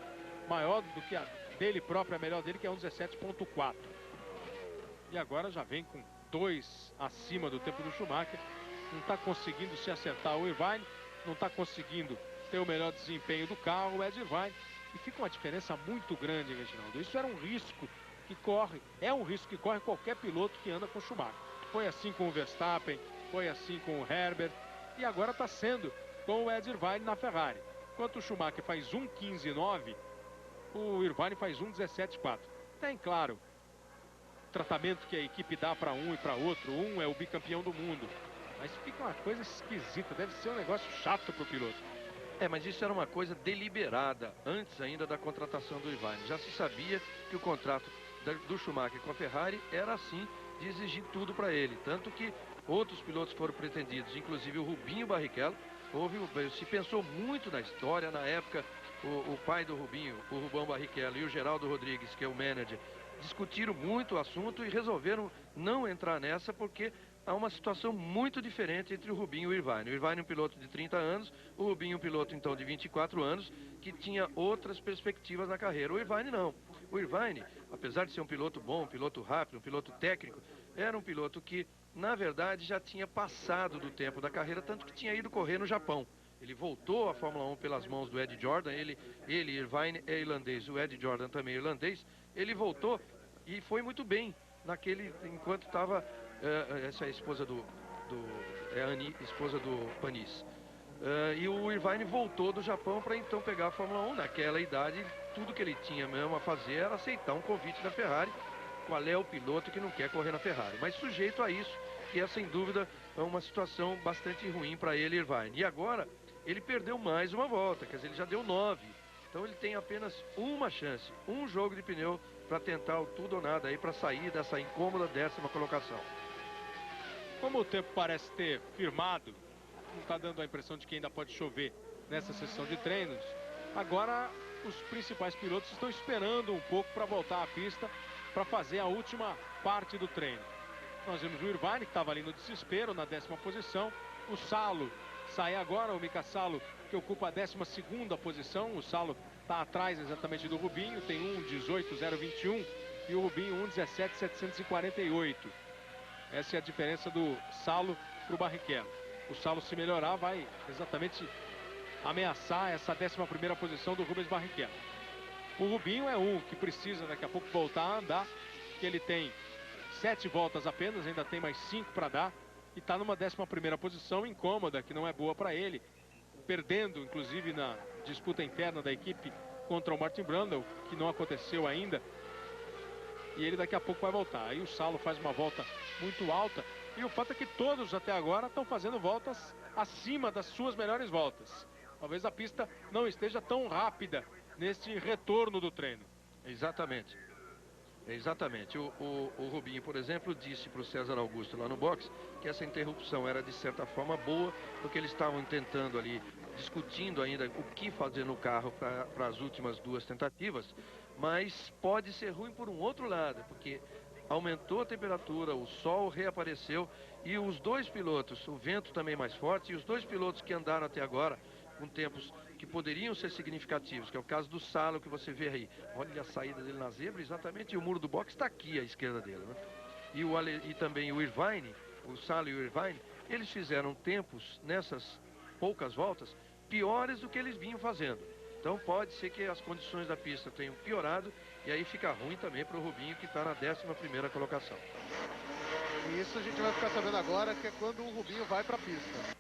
maior do que a dele própria, a melhor dele, que é 1:17.4. E agora já vem com 2 acima do tempo do Schumacher. Não está conseguindo se acertar o Irvine, não está conseguindo ter o melhor desempenho do carro, o Ed Irvine. E fica uma diferença muito grande, Reginaldo. Isso era um risco que corre, é um risco que corre qualquer piloto que anda com o Schumacher. Foi assim com o Verstappen, foi assim com o Herbert, e agora está sendo com o Ed Irvine na Ferrari. Enquanto o Schumacher faz 1:15.9, o Irvine faz 1:17.4. Tem, claro, o tratamento que a equipe dá para um e para outro. Um é o bicampeão do mundo. Mas fica uma coisa esquisita, deve ser um negócio chato para o piloto. Mas isso era uma coisa deliberada, antes ainda da contratação do Irvine. Já se sabia que o contrato do Schumacher com a Ferrari era assim, de exigir tudo para ele. Tanto que outros pilotos foram pretendidos, inclusive o Rubinho Barrichello. Se pensou muito na história, na época, o pai do Rubinho, o Rubão Barrichello, e o Geraldo Rodrigues, que é o manager, discutiram muito o assunto e resolveram não entrar nessa, porque há uma situação muito diferente entre o Rubinho e o Irvine. O Irvine é um piloto de 30 anos, o Rubinho é um piloto então de 24 anos, que tinha outras perspectivas na carreira. O Irvine não. O Irvine, apesar de ser um piloto bom, um piloto rápido, um piloto técnico, era um piloto que, na verdade, já tinha passado do tempo da carreira, tanto que tinha ido correr no Japão. Ele voltou à Fórmula 1 pelas mãos do Ed Jordan, Irvine é irlandês, o Ed Jordan também é irlandês. Ele voltou e foi muito bem enquanto estava... essa é a esposa é a Annie, esposa do Panis. E o Irvine voltou do Japão para então pegar a Fórmula 1. Naquela idade, tudo que ele tinha mesmo a fazer era aceitar um convite da Ferrari. Qual é o piloto que não quer correr na Ferrari? Mas sujeito a isso, que é sem dúvida uma situação bastante ruim para ele, Irvine. E agora, ele perdeu mais uma volta, quer dizer, ele já deu 9. Então ele tem apenas uma chance, um jogo de pneu para tentar o tudo ou nada aí, para sair dessa incômoda 10ª colocação. Como o tempo parece ter firmado, não está dando a impressão de que ainda pode chover nessa sessão de treinos, agora os principais pilotos estão esperando um pouco para voltar à pista para fazer a última parte do treino. Nós vimos o Irvine, que estava ali no desespero, na 10ª posição. O Salo sai agora, o Mika Salo, que ocupa a 12ª posição. O Salo está atrás exatamente do Rubinho, tem 1:18.021 e o Rubinho 1:17.748. Essa é a diferença do Salo para o Barrichello. O Salo, se melhorar, vai exatamente ameaçar essa 11ª posição do Rubens Barrichello. O Rubinho é um que precisa daqui a pouco voltar a andar, que ele tem 7 voltas apenas, ainda tem mais 5 para dar, e está numa 11ª posição incômoda, que não é boa para ele, perdendo inclusive na disputa interna da equipe contra o Martin Brundle, que não aconteceu ainda, e ele daqui a pouco vai voltar. Aí o Salo faz uma volta muito alta, e o fato é que todos até agora estão fazendo voltas acima das suas melhores voltas. Talvez a pista não esteja tão rápida neste retorno do treino. Exatamente. Exatamente. O Rubinho, por exemplo, disse para o César Augusto lá no box que essa interrupção era de certa forma boa, porque eles estavam tentando ali, discutindo ainda o que fazer no carro para as últimas duas tentativas, mas pode ser ruim por um outro lado, porque aumentou a temperatura, o sol reapareceu e os dois pilotos, o vento também mais forte, e os dois pilotos que andaram até agora com tempos que poderiam ser significativos, que é o caso do Salo que você vê aí. Olha a saída dele na zebra, exatamente, e o muro do box está aqui à esquerda dele, né? E também o Irvine, o Salo e o Irvine, eles fizeram tempos nessas poucas voltas piores do que eles vinham fazendo. Então pode ser que as condições da pista tenham piorado e aí fica ruim também para o Rubinho, que está na 11ª colocação. E isso a gente vai ficar sabendo agora, que é quando o Rubinho vai para a pista.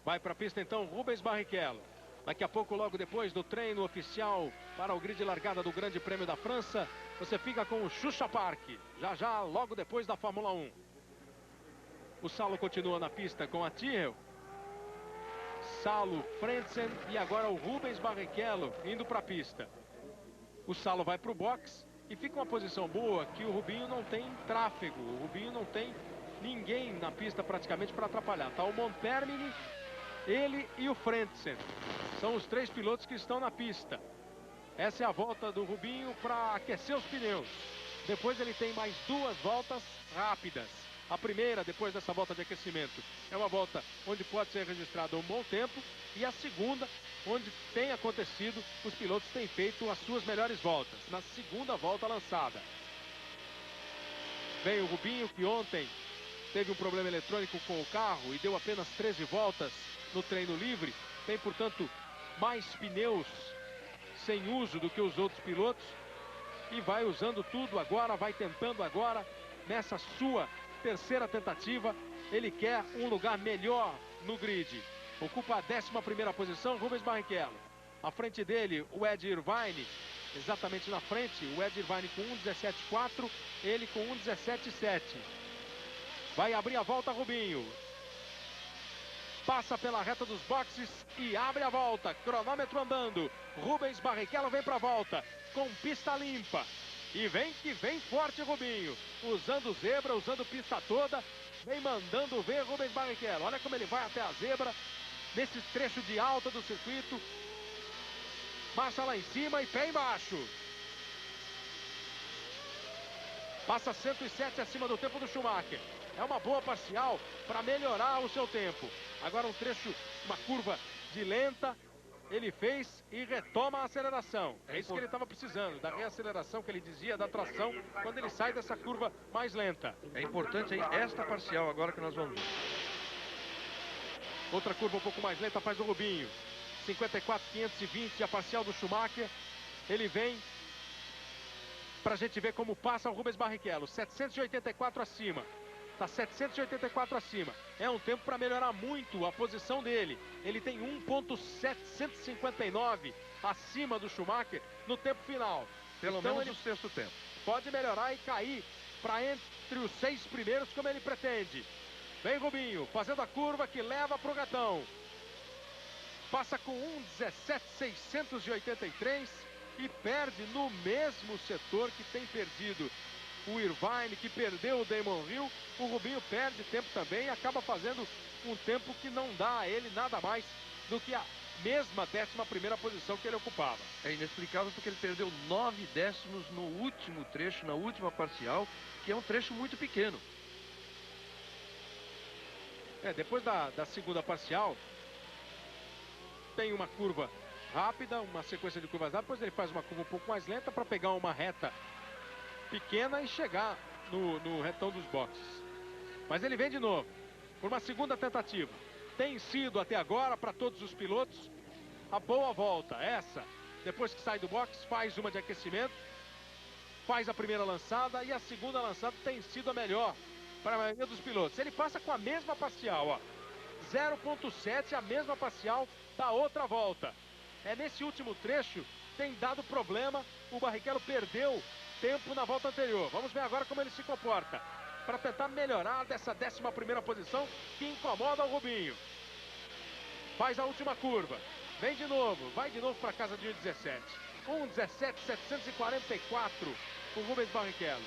Vai para a pista então Rubens Barrichello. Daqui a pouco, logo depois do treino oficial para o grid de largada do Grande Prêmio da França, você fica com o Xuxa Park, já logo depois da Fórmula 1. O Salo continua na pista com a Tyrrell. Salo, Frentzen e agora o Rubens Barrichello indo para a pista. O Salo vai para o box e fica uma posição boa que o Rubinho não tem tráfego. O Rubinho não tem ninguém na pista praticamente para atrapalhar. Tá o Montermini, ele e o Frentzen. São os três pilotos que estão na pista. Essa é a volta do Rubinho para aquecer os pneus. Depois ele tem mais duas voltas rápidas. A primeira, depois dessa volta de aquecimento, é uma volta onde pode ser registrado um bom tempo. E a segunda, onde tem acontecido, os pilotos têm feito as suas melhores voltas. Na segunda volta lançada. Vem o Rubinho, que ontem teve um problema eletrônico com o carro e deu apenas 13 voltas no treino livre. Tem, portanto, mais pneus sem uso do que os outros pilotos. E vai usando tudo agora, vai tentando agora, nessa sua terceira tentativa, ele quer um lugar melhor no grid. Ocupa a 11ª posição, Rubens Barrichello. À frente dele, o Ed Irvine, exatamente na frente, o Ed Irvine com 1:17.4, ele com 1:17.7. Vai abrir a volta Rubinho. Passa pela reta dos boxes e abre a volta. Cronômetro andando. Rubens Barrichello vem para a volta com pista limpa. E vem que vem forte Rubinho. Usando zebra, usando pista toda. Vem mandando ver Rubens Barrichello. Olha como ele vai até a zebra. Nesse trecho de alta do circuito. Marcha lá em cima e pé embaixo. Passa 107 acima do tempo do Schumacher. É uma boa parcial para melhorar o seu tempo. Agora um trecho, uma curva de lenta. Ele fez e retoma a aceleração. É isso que ele estava precisando, da reaceleração que ele dizia, da tração, quando ele sai dessa curva mais lenta. É importante aí esta parcial agora que nós vamos ver. Outra curva um pouco mais lenta faz o Rubinho. 54.520, a parcial do Schumacher. Ele vem para a gente ver como passa o Rubens Barrichello. 784 acima. Está 784 acima. É um tempo para melhorar muito a posição dele. Ele tem 1.759 acima do Schumacher no tempo final. Pelo então menos ele o sexto tempo. Pode melhorar e cair para entre os 6 primeiros como ele pretende. Vem Rubinho, fazendo a curva que leva para o gatão. Passa com 1:17.683 e perde no mesmo setor que tem perdido o Irvine, que perdeu o Damon Hill. O Rubinho perde tempo também e acaba fazendo um tempo que não dá a ele nada mais do que a mesma 11ª posição que ele ocupava. É inexplicável porque ele perdeu 9 décimos no último trecho, na última parcial, que é um trecho muito pequeno. Depois da segunda parcial, tem uma curva rápida, uma sequência de curvas rápidas, depois ele faz uma curva um pouco mais lenta para pegar uma reta pequena e chegar no retão dos boxes. Mas ele vem de novo, por uma segunda tentativa. Tem sido até agora, para todos os pilotos, a boa volta. Essa, depois que sai do box, faz uma de aquecimento, faz a primeira lançada e a segunda lançada tem sido a melhor para a maioria dos pilotos. Ele passa com a mesma parcial, ó. 0.7, a mesma parcial da outra volta. Nesse último trecho, tem dado problema, o Barrichello perdeu tempo na volta anterior. Vamos ver agora como ele se comporta para tentar melhorar dessa 11ª posição que incomoda o Rubinho. Faz a última curva, vem de novo, vai de novo para casa de 1:17. 1:17.744 o Rubens Barrichello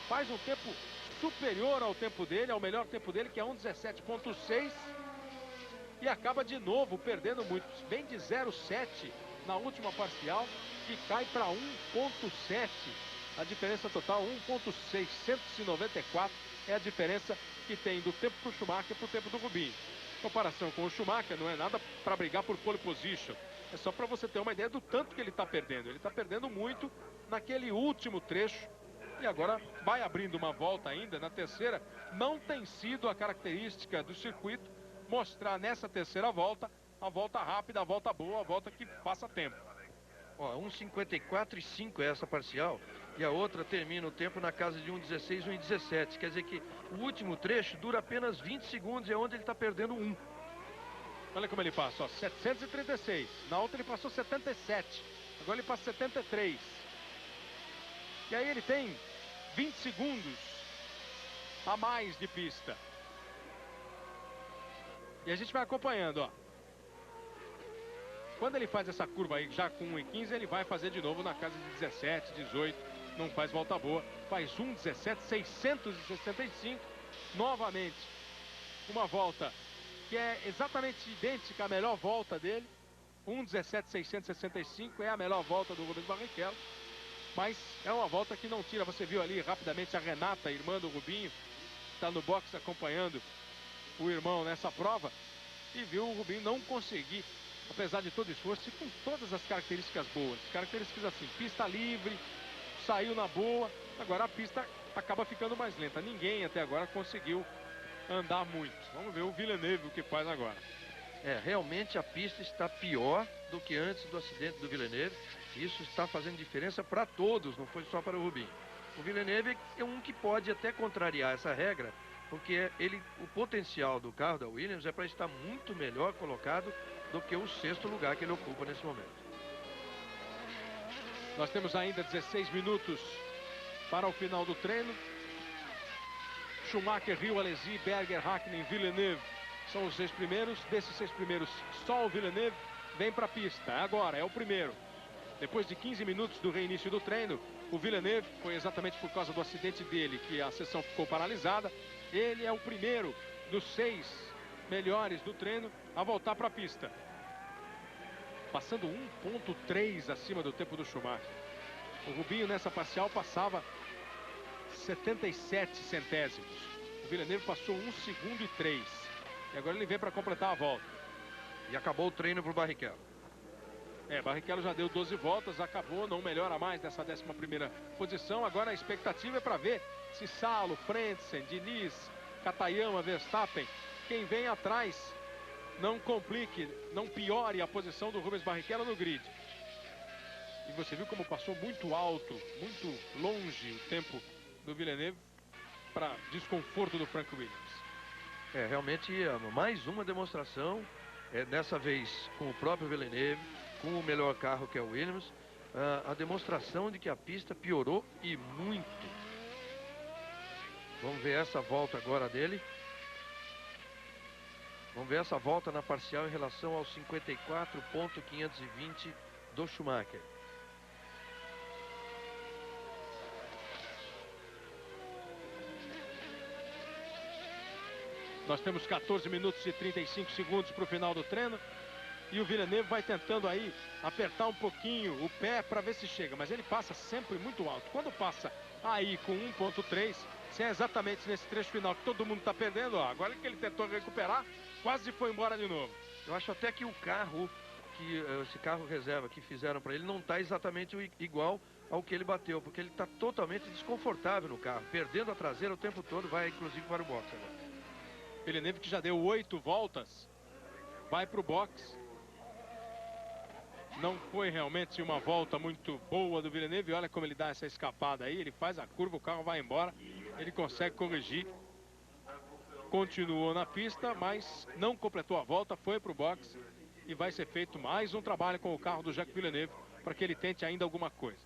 faz um tempo superior ao tempo dele, ao melhor tempo dele, que é 1:17.6. E acaba de novo perdendo muito. Vem de 0,7 na última parcial e cai para 1,7. A diferença total, 1,694 é a diferença que tem do tempo para o Schumacher para o tempo do Rubinho. Em comparação com o Schumacher, não é nada para brigar por pole position. É só para você ter uma ideia do tanto que ele está perdendo. Ele está perdendo muito naquele último trecho. E agora vai abrindo uma volta ainda na terceira. Não tem sido a característica do circuito mostrar nessa terceira volta a volta rápida, a volta boa, a volta que passa tempo. Ó, 1:54.5 é essa parcial e a outra termina o tempo na casa de 1:16, 1:17. Quer dizer que o último trecho dura apenas 20 segundos e é onde ele está perdendo 1. Olha como ele passa, ó, 736. Na outra ele passou 77. Agora ele passa 73. E aí ele tem 20 segundos a mais de pista. E a gente vai acompanhando, ó. Quando ele faz essa curva aí, já com 1:15, ele vai fazer de novo na casa de 17, 18. Não faz volta boa. Faz 1:17, 665. Novamente, uma volta que é exatamente idêntica à melhor volta dele. 1:17, 665 é a melhor volta do Rubens Barrichello. Mas é uma volta que não tira. Você viu ali rapidamente a Renata, a irmã do Rubinho, está no box acompanhando o irmão nessa prova, e viu o Rubinho não conseguir, apesar de todo o esforço, e com todas as características boas. Características assim, pista livre, saiu na boa, agora a pista acaba ficando mais lenta. Ninguém até agora conseguiu andar muito. Vamos ver o Villeneuve o que faz agora. Realmente a pista está pior do que antes do acidente do Villeneuve. Isso está fazendo diferença para todos, não foi só para o Rubinho. O Villeneuve é um que pode até contrariar essa regra, porque o potencial do carro da Williams é para estar muito melhor colocado do que o 6º lugar que ele ocupa nesse momento. Nós temos ainda 16 minutos para o final do treino. Schumacher, Rio, Alesi, Berger, Hakkinen, Villeneuve são os 6 primeiros. Desses 6 primeiros, só o Villeneuve vem para a pista. Agora é o primeiro. Depois de 15 minutos do reinício do treino, o Villeneuve, foi exatamente por causa do acidente dele que a sessão ficou paralisada. Ele é o primeiro dos 6 melhores do treino a voltar para a pista. Passando 1,3 acima do tempo do Schumacher. O Rubinho nessa parcial passava 77 centésimos. O Villeneuve passou 1 segundo e 3. E agora ele vem para completar a volta. E acabou o treino para o Barrichello. Barrichello já deu 12 voltas, acabou, não melhora mais nessa 11ª posição. Agora a expectativa é para ver se Salo, Frentzen, Diniz, Katayama, Verstappen, quem vem atrás, não complique, não piore a posição do Rubens Barrichello no grid. E você viu como passou muito alto, muito longe o tempo do Villeneuve, para desconforto do Frank Williams. Realmente mais uma demonstração, dessa vez com o próprio Villeneuve, com o melhor carro que é o Williams, a demonstração de que a pista piorou e muito. Vamos ver essa volta agora dele. Vamos ver essa volta na parcial em relação aos 54.520 do Schumacher. Nós temos 14 minutos e 35 segundos para o final do treino. E o Villeneuve vai tentando aí apertar um pouquinho o pé para ver se chega. Mas ele passa sempre muito alto. Quando passa aí com 1,3, se é exatamente nesse trecho final que todo mundo está perdendo, ó, agora que ele tentou recuperar, quase foi embora de novo. Eu acho até que o carro, esse carro reserva que fizeram para ele, não está exatamente igual ao que ele bateu, porque ele está totalmente desconfortável no carro, perdendo a traseira o tempo todo, vai inclusive para o box agora. Villeneuve, que já deu 8 voltas, vai para o box. Não foi realmente uma volta muito boa do Villeneuve. Olha como ele dá essa escapada aí. Ele faz a curva, o carro vai embora. Ele consegue corrigir. Continuou na pista, mas não completou a volta. Foi para o box. E vai ser feito mais um trabalho com o carro do Jacques Villeneuve para que ele tente ainda alguma coisa.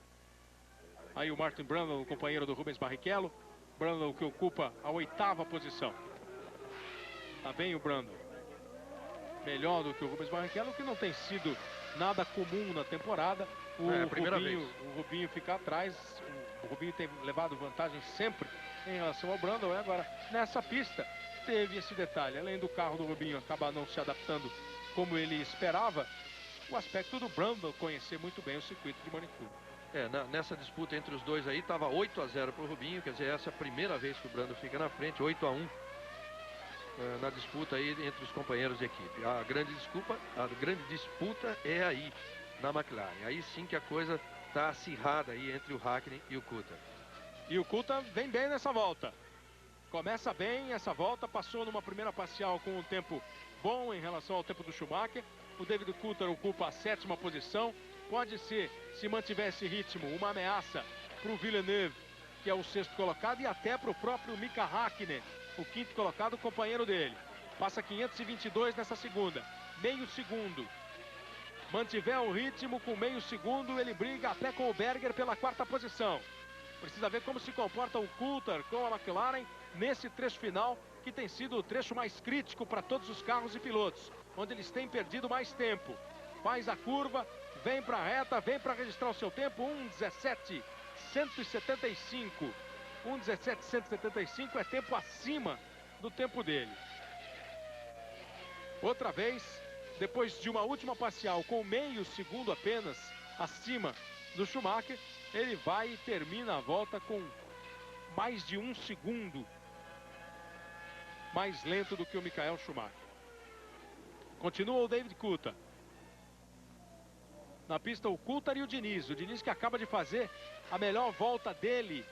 Aí o Martin Brundle, o companheiro do Rubens Barrichello. Brundle que ocupa a 8ª posição. Tá bem o Brundle. Melhor do que o Rubens Barrichello, que não tem sido nada comum na temporada. O Rubinho fica atrás, o O Rubinho tem levado vantagem sempre em relação ao Brundle. E agora, nessa pista, teve esse detalhe. Além do carro do Rubinho acabar não se adaptando como ele esperava, o aspecto do Brundle conhecer muito bem o circuito de Manicure. Nessa disputa entre os dois aí, estava 8-0 para o Rubinho. Quer dizer, essa é a primeira vez que o Brundle fica na frente, 8-1. Na disputa aí entre os companheiros de equipe. A grande disputa é aí, na McLaren. Aí sim que a coisa está acirrada aí entre o Hakkinen e o Coulthard. E o Coulthard vem bem nessa volta. Começa bem essa volta, passou numa primeira parcial com um tempo bom em relação ao tempo do Schumacher. O David Coulthard ocupa a 7ª posição. Pode ser, se mantiver esse ritmo, uma ameaça para o Villeneuve, que é o 6º colocado, e até para o próprio Mika Hakkinen, o 5º colocado, o companheiro dele. Passa 522 nessa segunda. Meio segundo. Mantiver o ritmo com meio segundo, ele briga até com o Berger pela 4ª posição. Precisa ver como se comporta o Coulthard com a McLaren nesse trecho final, que tem sido o trecho mais crítico para todos os carros e pilotos, onde eles têm perdido mais tempo. Faz a curva, vem para a reta, vem para registrar o seu tempo, 1:17.175. 1:17.175 é tempo acima do tempo dele. Outra vez, depois de uma última parcial com meio segundo apenas acima do Schumacher, ele vai e termina a volta com mais de 1 segundo mais lento do que o Michael Schumacher. Continua o David Coulthard. Na pista o Coulthard e o Diniz. O Diniz que acaba de fazer a melhor volta dele,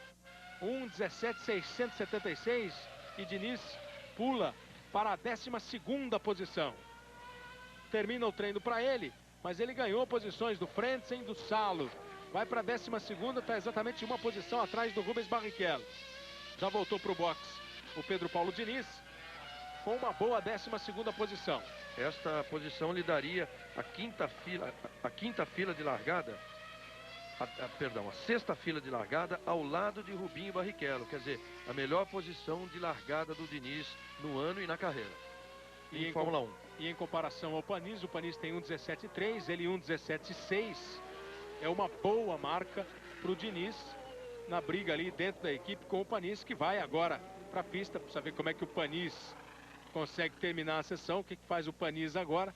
1:17.676, e Diniz pula para a 12ª posição. Termina o treino para ele, mas ele ganhou posições do Frentzen e do Salo. Vai para a 12ª, está exatamente uma posição atrás do Rubens Barrichello. Já voltou para o box o Pedro Paulo Diniz, com uma boa 12ª posição. Esta posição lhe daria a quinta fila de largada, a 6ª fila de largada ao lado de Rubinho Barrichello. Quer dizer, a melhor posição de largada do Diniz no ano e na carreira. E em Fórmula 1. E em comparação ao Panis, o Panis tem 1:17.3, ele 1:17.6. É uma boa marca para o Diniz na briga ali dentro da equipe com o Panis, que vai agora para a pista para saber como é que o Panis consegue terminar a sessão, o que faz o Panis agora.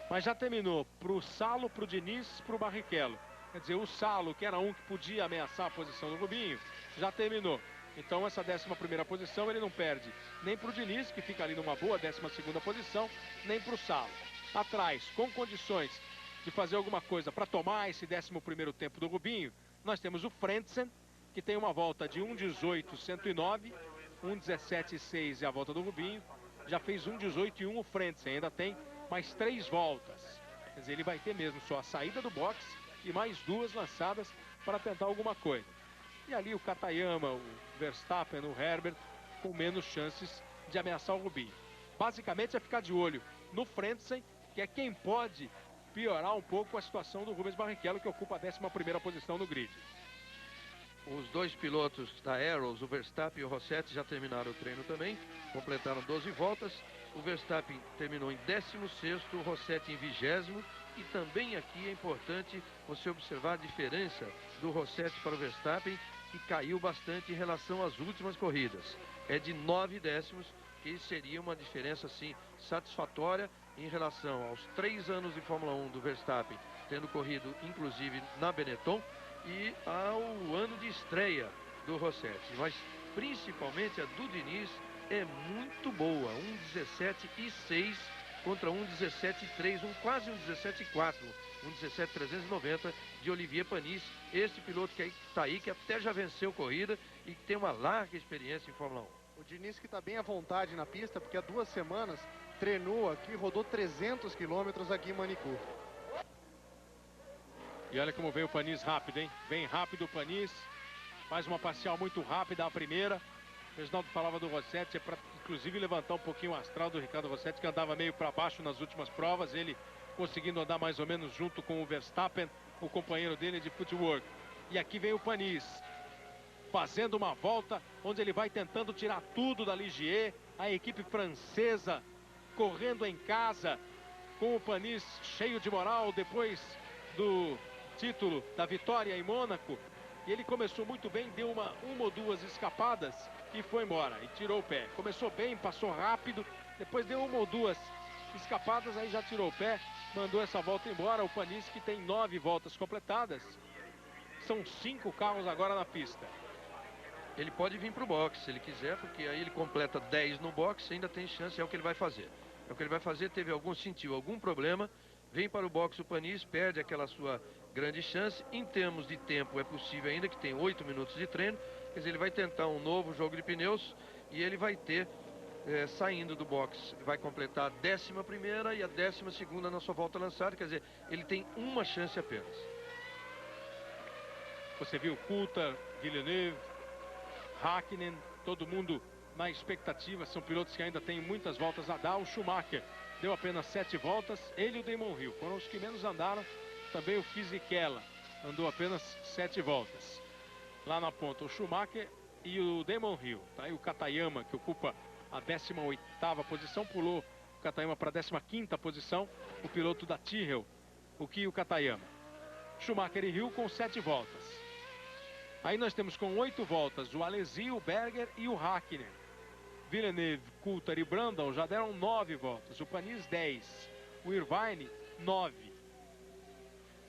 Mas já terminou para o Salo, para o Diniz, para o Barrichello. Quer dizer, o Salo, que era um que podia ameaçar a posição do Rubinho, já terminou. Então essa 11ª posição ele não perde nem para o Diniz, que fica ali numa boa 12ª posição, nem para o Salo. Atrás, com condições de fazer alguma coisa para tomar esse 11º tempo do Rubinho, nós temos o Frentzen, que tem uma volta de 1:18.109, 1:17.6 é a volta do Rubinho. Já fez 1:18.1 o Frentzen, ainda tem mais 3 voltas. Quer dizer, ele vai ter mesmo só a saída do box e mais 2 lançadas para tentar alguma coisa. E ali o Katayama, o Verstappen, o Herbert, com menos chances de ameaçar o Rubinho. Basicamente é ficar de olho no Frentzen, que é quem pode piorar um pouco a situação do Rubens Barrichello, que ocupa a 11ª posição no grid. Os dois pilotos da Arrows, o Verstappen e o Rossetti, já terminaram o treino também, completaram 12 voltas. O Verstappen terminou em 16º, o Rossetti em 20º. E também aqui é importante você observar a diferença do Rossetti para o Verstappen, que caiu bastante em relação às últimas corridas. É de 9 décimos, que seria uma diferença assim satisfatória em relação aos 3 anos de Fórmula 1 do Verstappen, tendo corrido inclusive na Benetton, e ao ano de estreia do Rossetti. Mas principalmente a do Diniz é muito boa, 1:17.6 contra 1:17.3, quase 1:17.4, 1:17.390 de Olivier Panis, esse piloto que está aí, que até já venceu corrida e que tem uma larga experiência em Fórmula 1. O Diniz que está bem à vontade na pista, porque há 2 semanas treinou aqui, rodou 300 quilômetros aqui em Manicure. E olha como veio o Panis rápido, hein? Vem rápido o Panis, faz uma parcial muito rápida a primeira. O Reginaldo falava do Rossetti, é para inclusive levantar um pouquinho o astral do Ricardo Rossetti, que andava meio para baixo nas últimas provas, ele conseguindo andar mais ou menos junto com o Verstappen, o companheiro dele de footwork. E aqui vem o Panis, fazendo uma volta onde ele vai tentando tirar tudo da Ligier, a equipe francesa correndo em casa, com o Panis cheio de moral depois do título da vitória em Mônaco. E ele começou muito bem, deu uma ou duas escapadas e foi embora. E tirou o pé. Começou bem, passou rápido. Depois deu uma ou duas escapadas, aí já tirou o pé. Mandou essa volta embora. O Paniski tem 9 voltas completadas. São 5 carros agora na pista. Ele pode vir para o boxe se ele quiser, porque aí ele completa 10 no boxe, ainda tem chance, é o que ele vai fazer. É o que ele vai fazer, sentiu algum problema, vem para o boxe o Panis, perde aquela sua grande chance. Em termos de tempo é possível ainda, que tem 8 minutos de treino, quer dizer, ele vai tentar um novo jogo de pneus e ele vai ter, saindo do boxe, vai completar a 11ª e a 12ª na sua volta lançada, quer dizer, ele tem uma chance apenas. Você viu Coulthard, Villeneuve, Hakkinen, todo mundo na expectativa, são pilotos que ainda têm muitas voltas a dar. O Schumacher deu apenas 7 voltas, ele e o Damon Hill foram os que menos andaram. Também o Fisichella andou apenas 7 voltas. Lá na ponta o Schumacher e o Damon Hill. Tá aí o Katayama, que ocupa a 18ª posição, pulou o Katayama para a 15ª posição, o piloto da Tyrrell, o Kyo Katayama. Schumacher e Hill com 7 voltas. Aí nós temos com 8 voltas o Alesi, o Berger e o Hakkinen. Villeneuve, Coulthard e Brundle já deram 9 voltas. O Panis 10. O Irvine 9.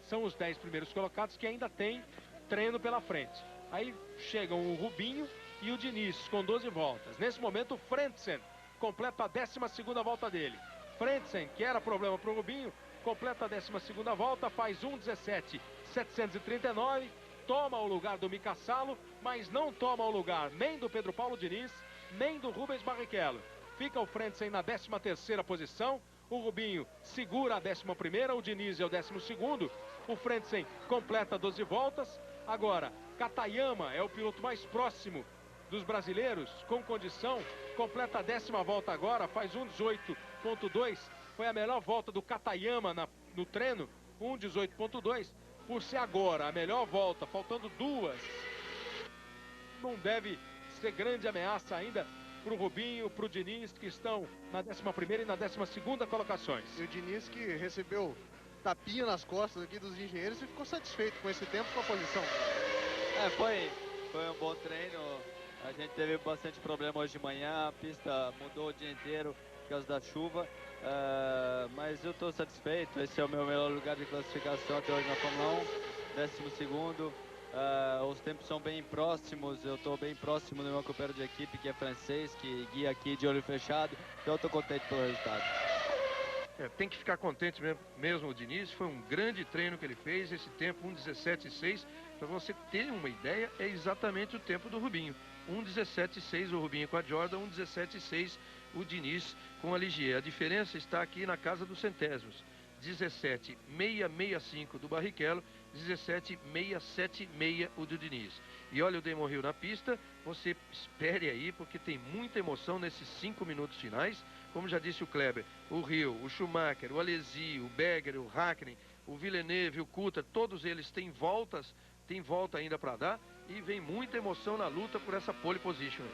São os 10 primeiros colocados que ainda tem treino pela frente. Aí chegam o Rubinho e o Diniz com 12 voltas. Nesse momento o Frentzen completa a 12ª volta dele. Frentzen, que era problema para o Rubinho, completa a 12ª volta, faz 1:17.739. Toma o lugar do Mika Salo, mas não toma o lugar nem do Pedro Paulo Diniz, nem do Rubens Barrichello. Fica o Frentzen na 13ª posição, o Rubinho segura a 11ª, o Diniz é o 12º, o Frentzen completa 12 voltas. Agora, Katayama é o piloto mais próximo dos brasileiros, com condição, completa a 10ª volta agora, faz 1:18.2, foi a melhor volta do Katayama no treino, 1:18.2. Por ser agora a melhor volta, faltando 2, não deve ser grande ameaça ainda para o Rubinho, para o Diniz, que estão na 11ª e na 12ª colocações. E o Diniz que recebeu tapinha nas costas aqui dos engenheiros e ficou satisfeito com esse tempo, com a posição. Foi um bom treino. A gente teve bastante problema hoje de manhã, a pista mudou o dia inteiro por causa da chuva. Mas eu estou satisfeito, esse é o meu melhor lugar de classificação até hoje na Fórmula 1, 12º. Os tempos são bem próximos, eu estou bem próximo do meu companheiro de equipe, que é francês, que guia aqui de olho fechado, então eu estou contente pelo resultado. Tem que ficar contente mesmo o Diniz, foi um grande treino que ele fez, esse tempo 1:17.6, para você ter uma ideia, é exatamente o tempo do Rubinho. 1:17.6 o Rubinho com a Jordan, 1:17.6 o Diniz com a Ligier. A diferença está aqui na casa dos centésimos. 17.665 do Barrichello, 17.676 o do Diniz. E olha o Damon Hill na pista, você espere aí, porque tem muita emoção nesses 5 minutos finais. Como já disse o Kleber, o Hill, o Schumacher, o Alesi, o Berger, o Hakkinen, o Villeneuve, o Coulthard, todos eles têm volta ainda para dar, e vem muita emoção na luta por essa pole position.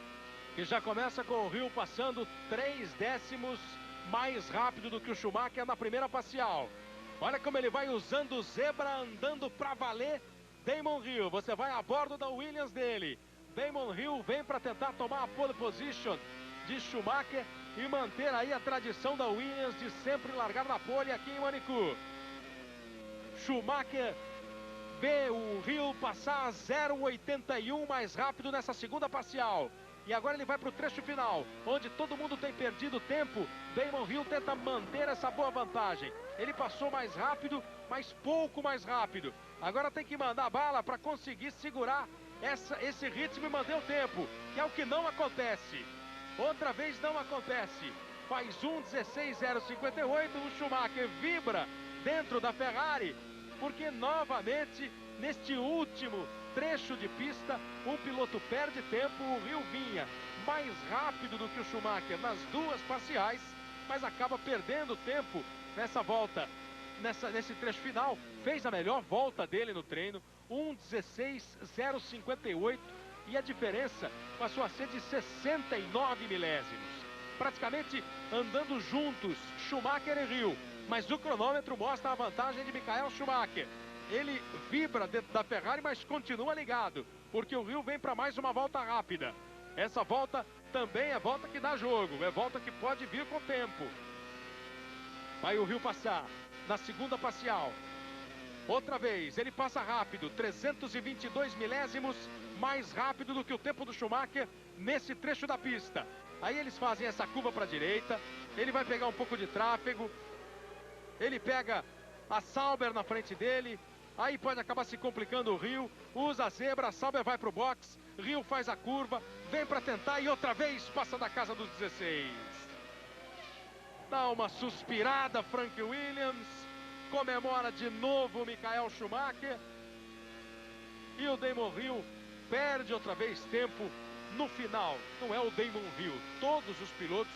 E já começa com o Hill passando 3 décimos mais rápido do que o Schumacher na primeira parcial. Olha como ele vai usando o zebra, andando para valer. Damon Hill, você vai a bordo da Williams dele. Damon Hill vem para tentar tomar a pole position de Schumacher e manter aí a tradição da Williams de sempre largar na pole aqui em Manicourt. Schumacher vê o Hill passar 0,81 mais rápido nessa segunda parcial. E agora ele vai para o trecho final, onde todo mundo tem perdido tempo. Damon Hill tenta manter essa boa vantagem. Ele passou mais rápido, mas pouco mais rápido. Agora tem que mandar bala para conseguir segurar esse ritmo e manter o tempo, que é o que não acontece. Outra vez não acontece. Faz 1:16.058, o Schumacher vibra dentro da Ferrari, porque novamente, neste último trecho de pista, um piloto perde tempo. O Hill vinha mais rápido do que o Schumacher nas 2 parciais, mas acaba perdendo tempo nessa volta, nesse trecho final. Fez a melhor volta dele no treino, 1:16.058, e a diferença passou a ser de 69 milésimos. Praticamente andando juntos, Schumacher e Hill, mas o cronômetro mostra a vantagem de Michael Schumacher. ele vibra dentro da Ferrari, mas continua ligado, porque o Hill vem para mais uma volta rápida. Essa volta também é volta que dá jogo, é volta que pode vir com o tempo. Vai o Hill passar na segunda parcial. Outra vez, ele passa rápido, 322 milésimos mais rápido do que o tempo do Schumacher nesse trecho da pista. Aí eles fazem essa curva para a direita, ele vai pegar um pouco de tráfego, ele pega a Sauber na frente dele, aí pode acabar se complicando o Hill, usa a zebra, a Sauber vai para o box, Hill faz a curva, vem para tentar e outra vez passa da casa dos 16. Dá uma suspirada Frank Williams, comemora de novo o Michael Schumacher e o Damon Hill perde outra vez tempo no final. Não é o Damon Hill, todos os pilotos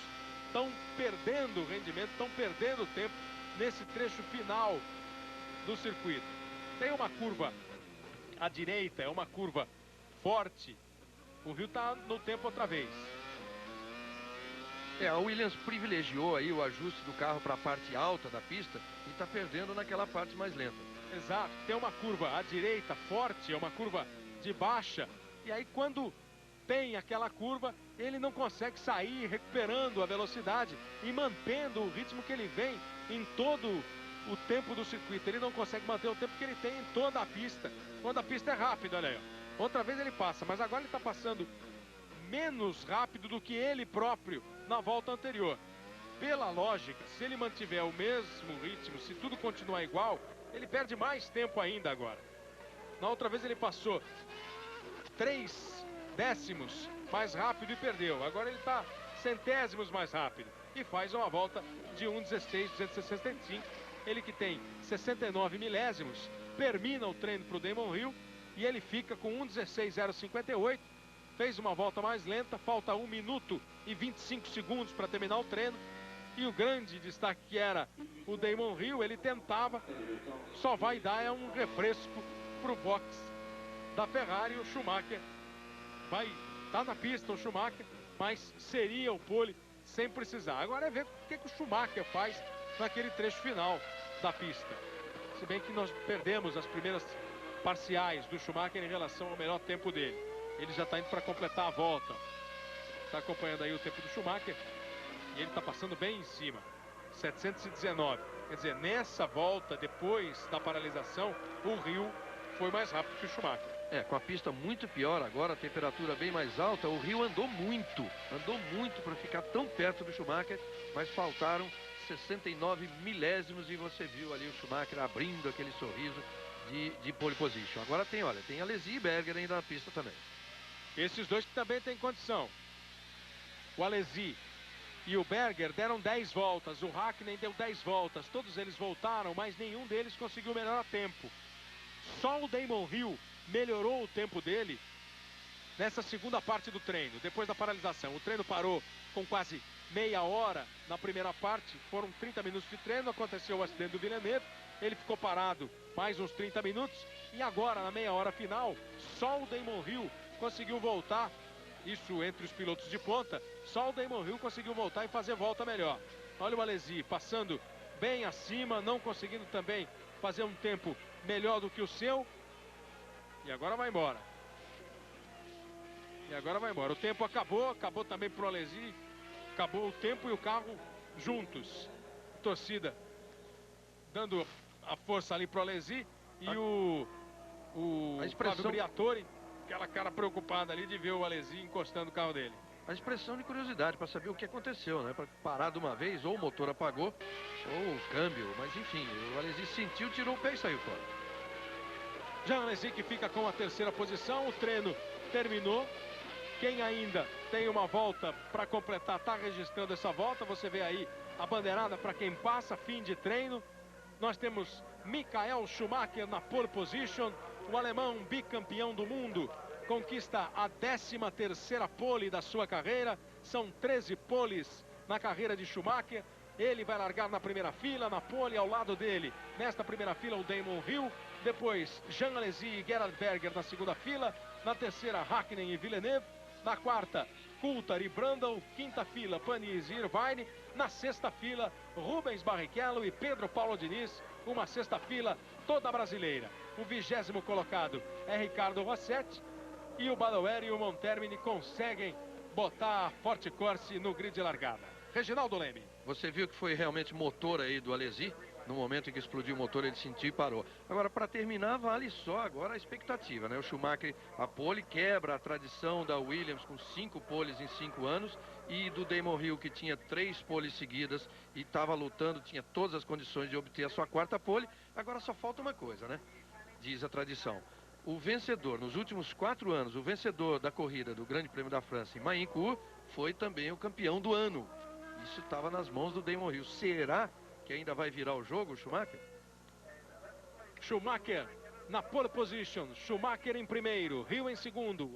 estão perdendo rendimento, estão perdendo tempo nesse trecho final do circuito. Tem uma curva à direita, é uma curva forte. O Hill está no tempo outra vez. A Williams privilegiou aí o ajuste do carro para a parte alta da pista e está perdendo naquela parte mais lenta. Exato, tem uma curva à direita forte, é uma curva de baixa, e aí quando tem aquela curva, ele não consegue sair recuperando a velocidade e mantendo o ritmo que ele vem em todo o tempo do circuito. Ele não consegue manter o tempo que ele tem em toda a pista, quando a pista é rápida, olha aí. Outra vez ele passa, mas agora ele está passando menos rápido do que ele próprio na volta anterior. Pela lógica, se ele mantiver o mesmo ritmo, se tudo continuar igual, ele perde mais tempo ainda agora. Na outra vez ele passou 3 décimos mais rápido e perdeu. Agora ele está centésimos mais rápido e faz uma volta de 1:16.265. Ele que tem 69 milésimos, termina o treino para o Damon Hill e ele fica com 1:16.058. Fez uma volta mais lenta, falta 1 minuto e 25 segundos para terminar o treino. E o grande destaque que era o Damon Hill, ele tentava, só vai dar um refresco para o box da Ferrari. O Schumacher vai estar na pista, o Schumacher, mas seria o pole sem precisar. Agora é ver o que o Schumacher faz naquele trecho final da pista. Se bem que nós perdemos as primeiras parciais do Schumacher em relação ao melhor tempo dele. Ele já está indo para completar a volta. Está acompanhando aí o tempo do Schumacher. E ele está passando bem em cima. 719. Quer dizer, nessa volta, depois da paralisação, o Hill foi mais rápido que o Schumacher. Com a pista muito pior agora, a temperatura bem mais alta, o Hill andou muito para ficar tão perto do Schumacher, mas faltaram 69 milésimos e você viu ali o Schumacher abrindo aquele sorriso de pole position. Agora tem Alesi e Berger ainda na pista também. Esses dois que também têm condição. O Alesi e o Berger deram 10 voltas, o Hakkinen deu 10 voltas, todos eles voltaram, mas nenhum deles conseguiu melhorar tempo. Só o Damon Hill melhorou o tempo dele nessa segunda parte do treino, depois da paralisação. O treino parou com quase meia hora na primeira parte, foram 30 minutos de treino, aconteceu o acidente do Villeneuve, ele ficou parado mais uns 30 minutos, e agora, na meia hora final, só o Damon Hill conseguiu voltar, isso entre os pilotos de ponta, só o Damon Hill conseguiu voltar e fazer volta melhor. Olha o Alesi passando bem acima, não conseguindo também fazer um tempo melhor do que o seu, e agora vai embora. O tempo acabou também pro Alesi, acabou o tempo e o carro juntos. Torcida dando a força ali pro Alesi e o Fábio Briatore, aquela cara preocupada ali de ver o Alesi encostando o carro dele. A expressão de curiosidade para saber o que aconteceu, né? Para parar de uma vez, ou o motor apagou, ou o câmbio, mas enfim, o Alesi sentiu, tirou o pé e saiu fora. Jean Alesi que fica com a terceira posição, o treino terminou. Quem ainda tem uma volta para completar está registrando essa volta. Você vê aí a bandeirada para quem passa, fim de treino. Nós temos Michael Schumacher na pole position, o alemão bicampeão do mundo, conquista a 13ª pole da sua carreira. São 13 poles na carreira de Schumacher. Ele vai largar na primeira fila, na pole, ao lado dele, nesta primeira fila, o Damon Hill. Depois, Jean Alesi e Gerhard Berger na segunda fila. Na terceira, Hakkinen e Villeneuve. Na quarta, Coulthard e Brundle. Quinta fila, Panis e Irvine. Na sexta fila, Rubens Barrichello e Pedro Paulo Diniz. Uma sexta fila toda brasileira. O 20º colocado é Ricardo Rossetti. E o Badoer e o Montermini conseguem botar a Forte Corse no grid de largada. Reginaldo Leme. Você viu que foi realmente motor aí do Alesi? No momento em que explodiu o motor, ele sentiu e parou. Agora, para terminar, vale só agora a expectativa, né? O Schumacher, a pole, quebra a tradição da Williams com 5 poles em 5 anos e do Damon Hill, que tinha 3 poles seguidas e estava lutando, tinha todas as condições de obter a sua 4ª pole. Agora só falta uma coisa, né? Diz a tradição. O vencedor, nos últimos 4 anos, o vencedor da corrida do Grande Prêmio da França em Mahincourt foi também o campeão do ano. Isso estava nas mãos do Damon Hill. Será que ainda vai virar o jogo, Schumacher? Schumacher na pole position. Schumacher em primeiro, Hill em segundo.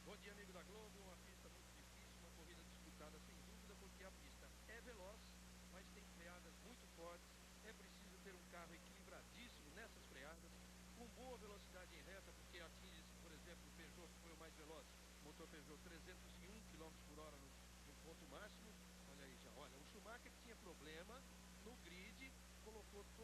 Bom dia, amigo da Globo. Uma pista muito difícil, uma corrida disputada sem dúvida, porque a pista é veloz, mas tem freadas muito fortes. É preciso ter um carro equilibradíssimo nessas freadas, com boa velocidade em reta, porque atinge, por exemplo, o Peugeot, que foi o mais veloz, o motor Peugeot, 301 km/h no ponto máximo. Olha aí já, olha, o Schumacher tinha problema no grid, colocou todo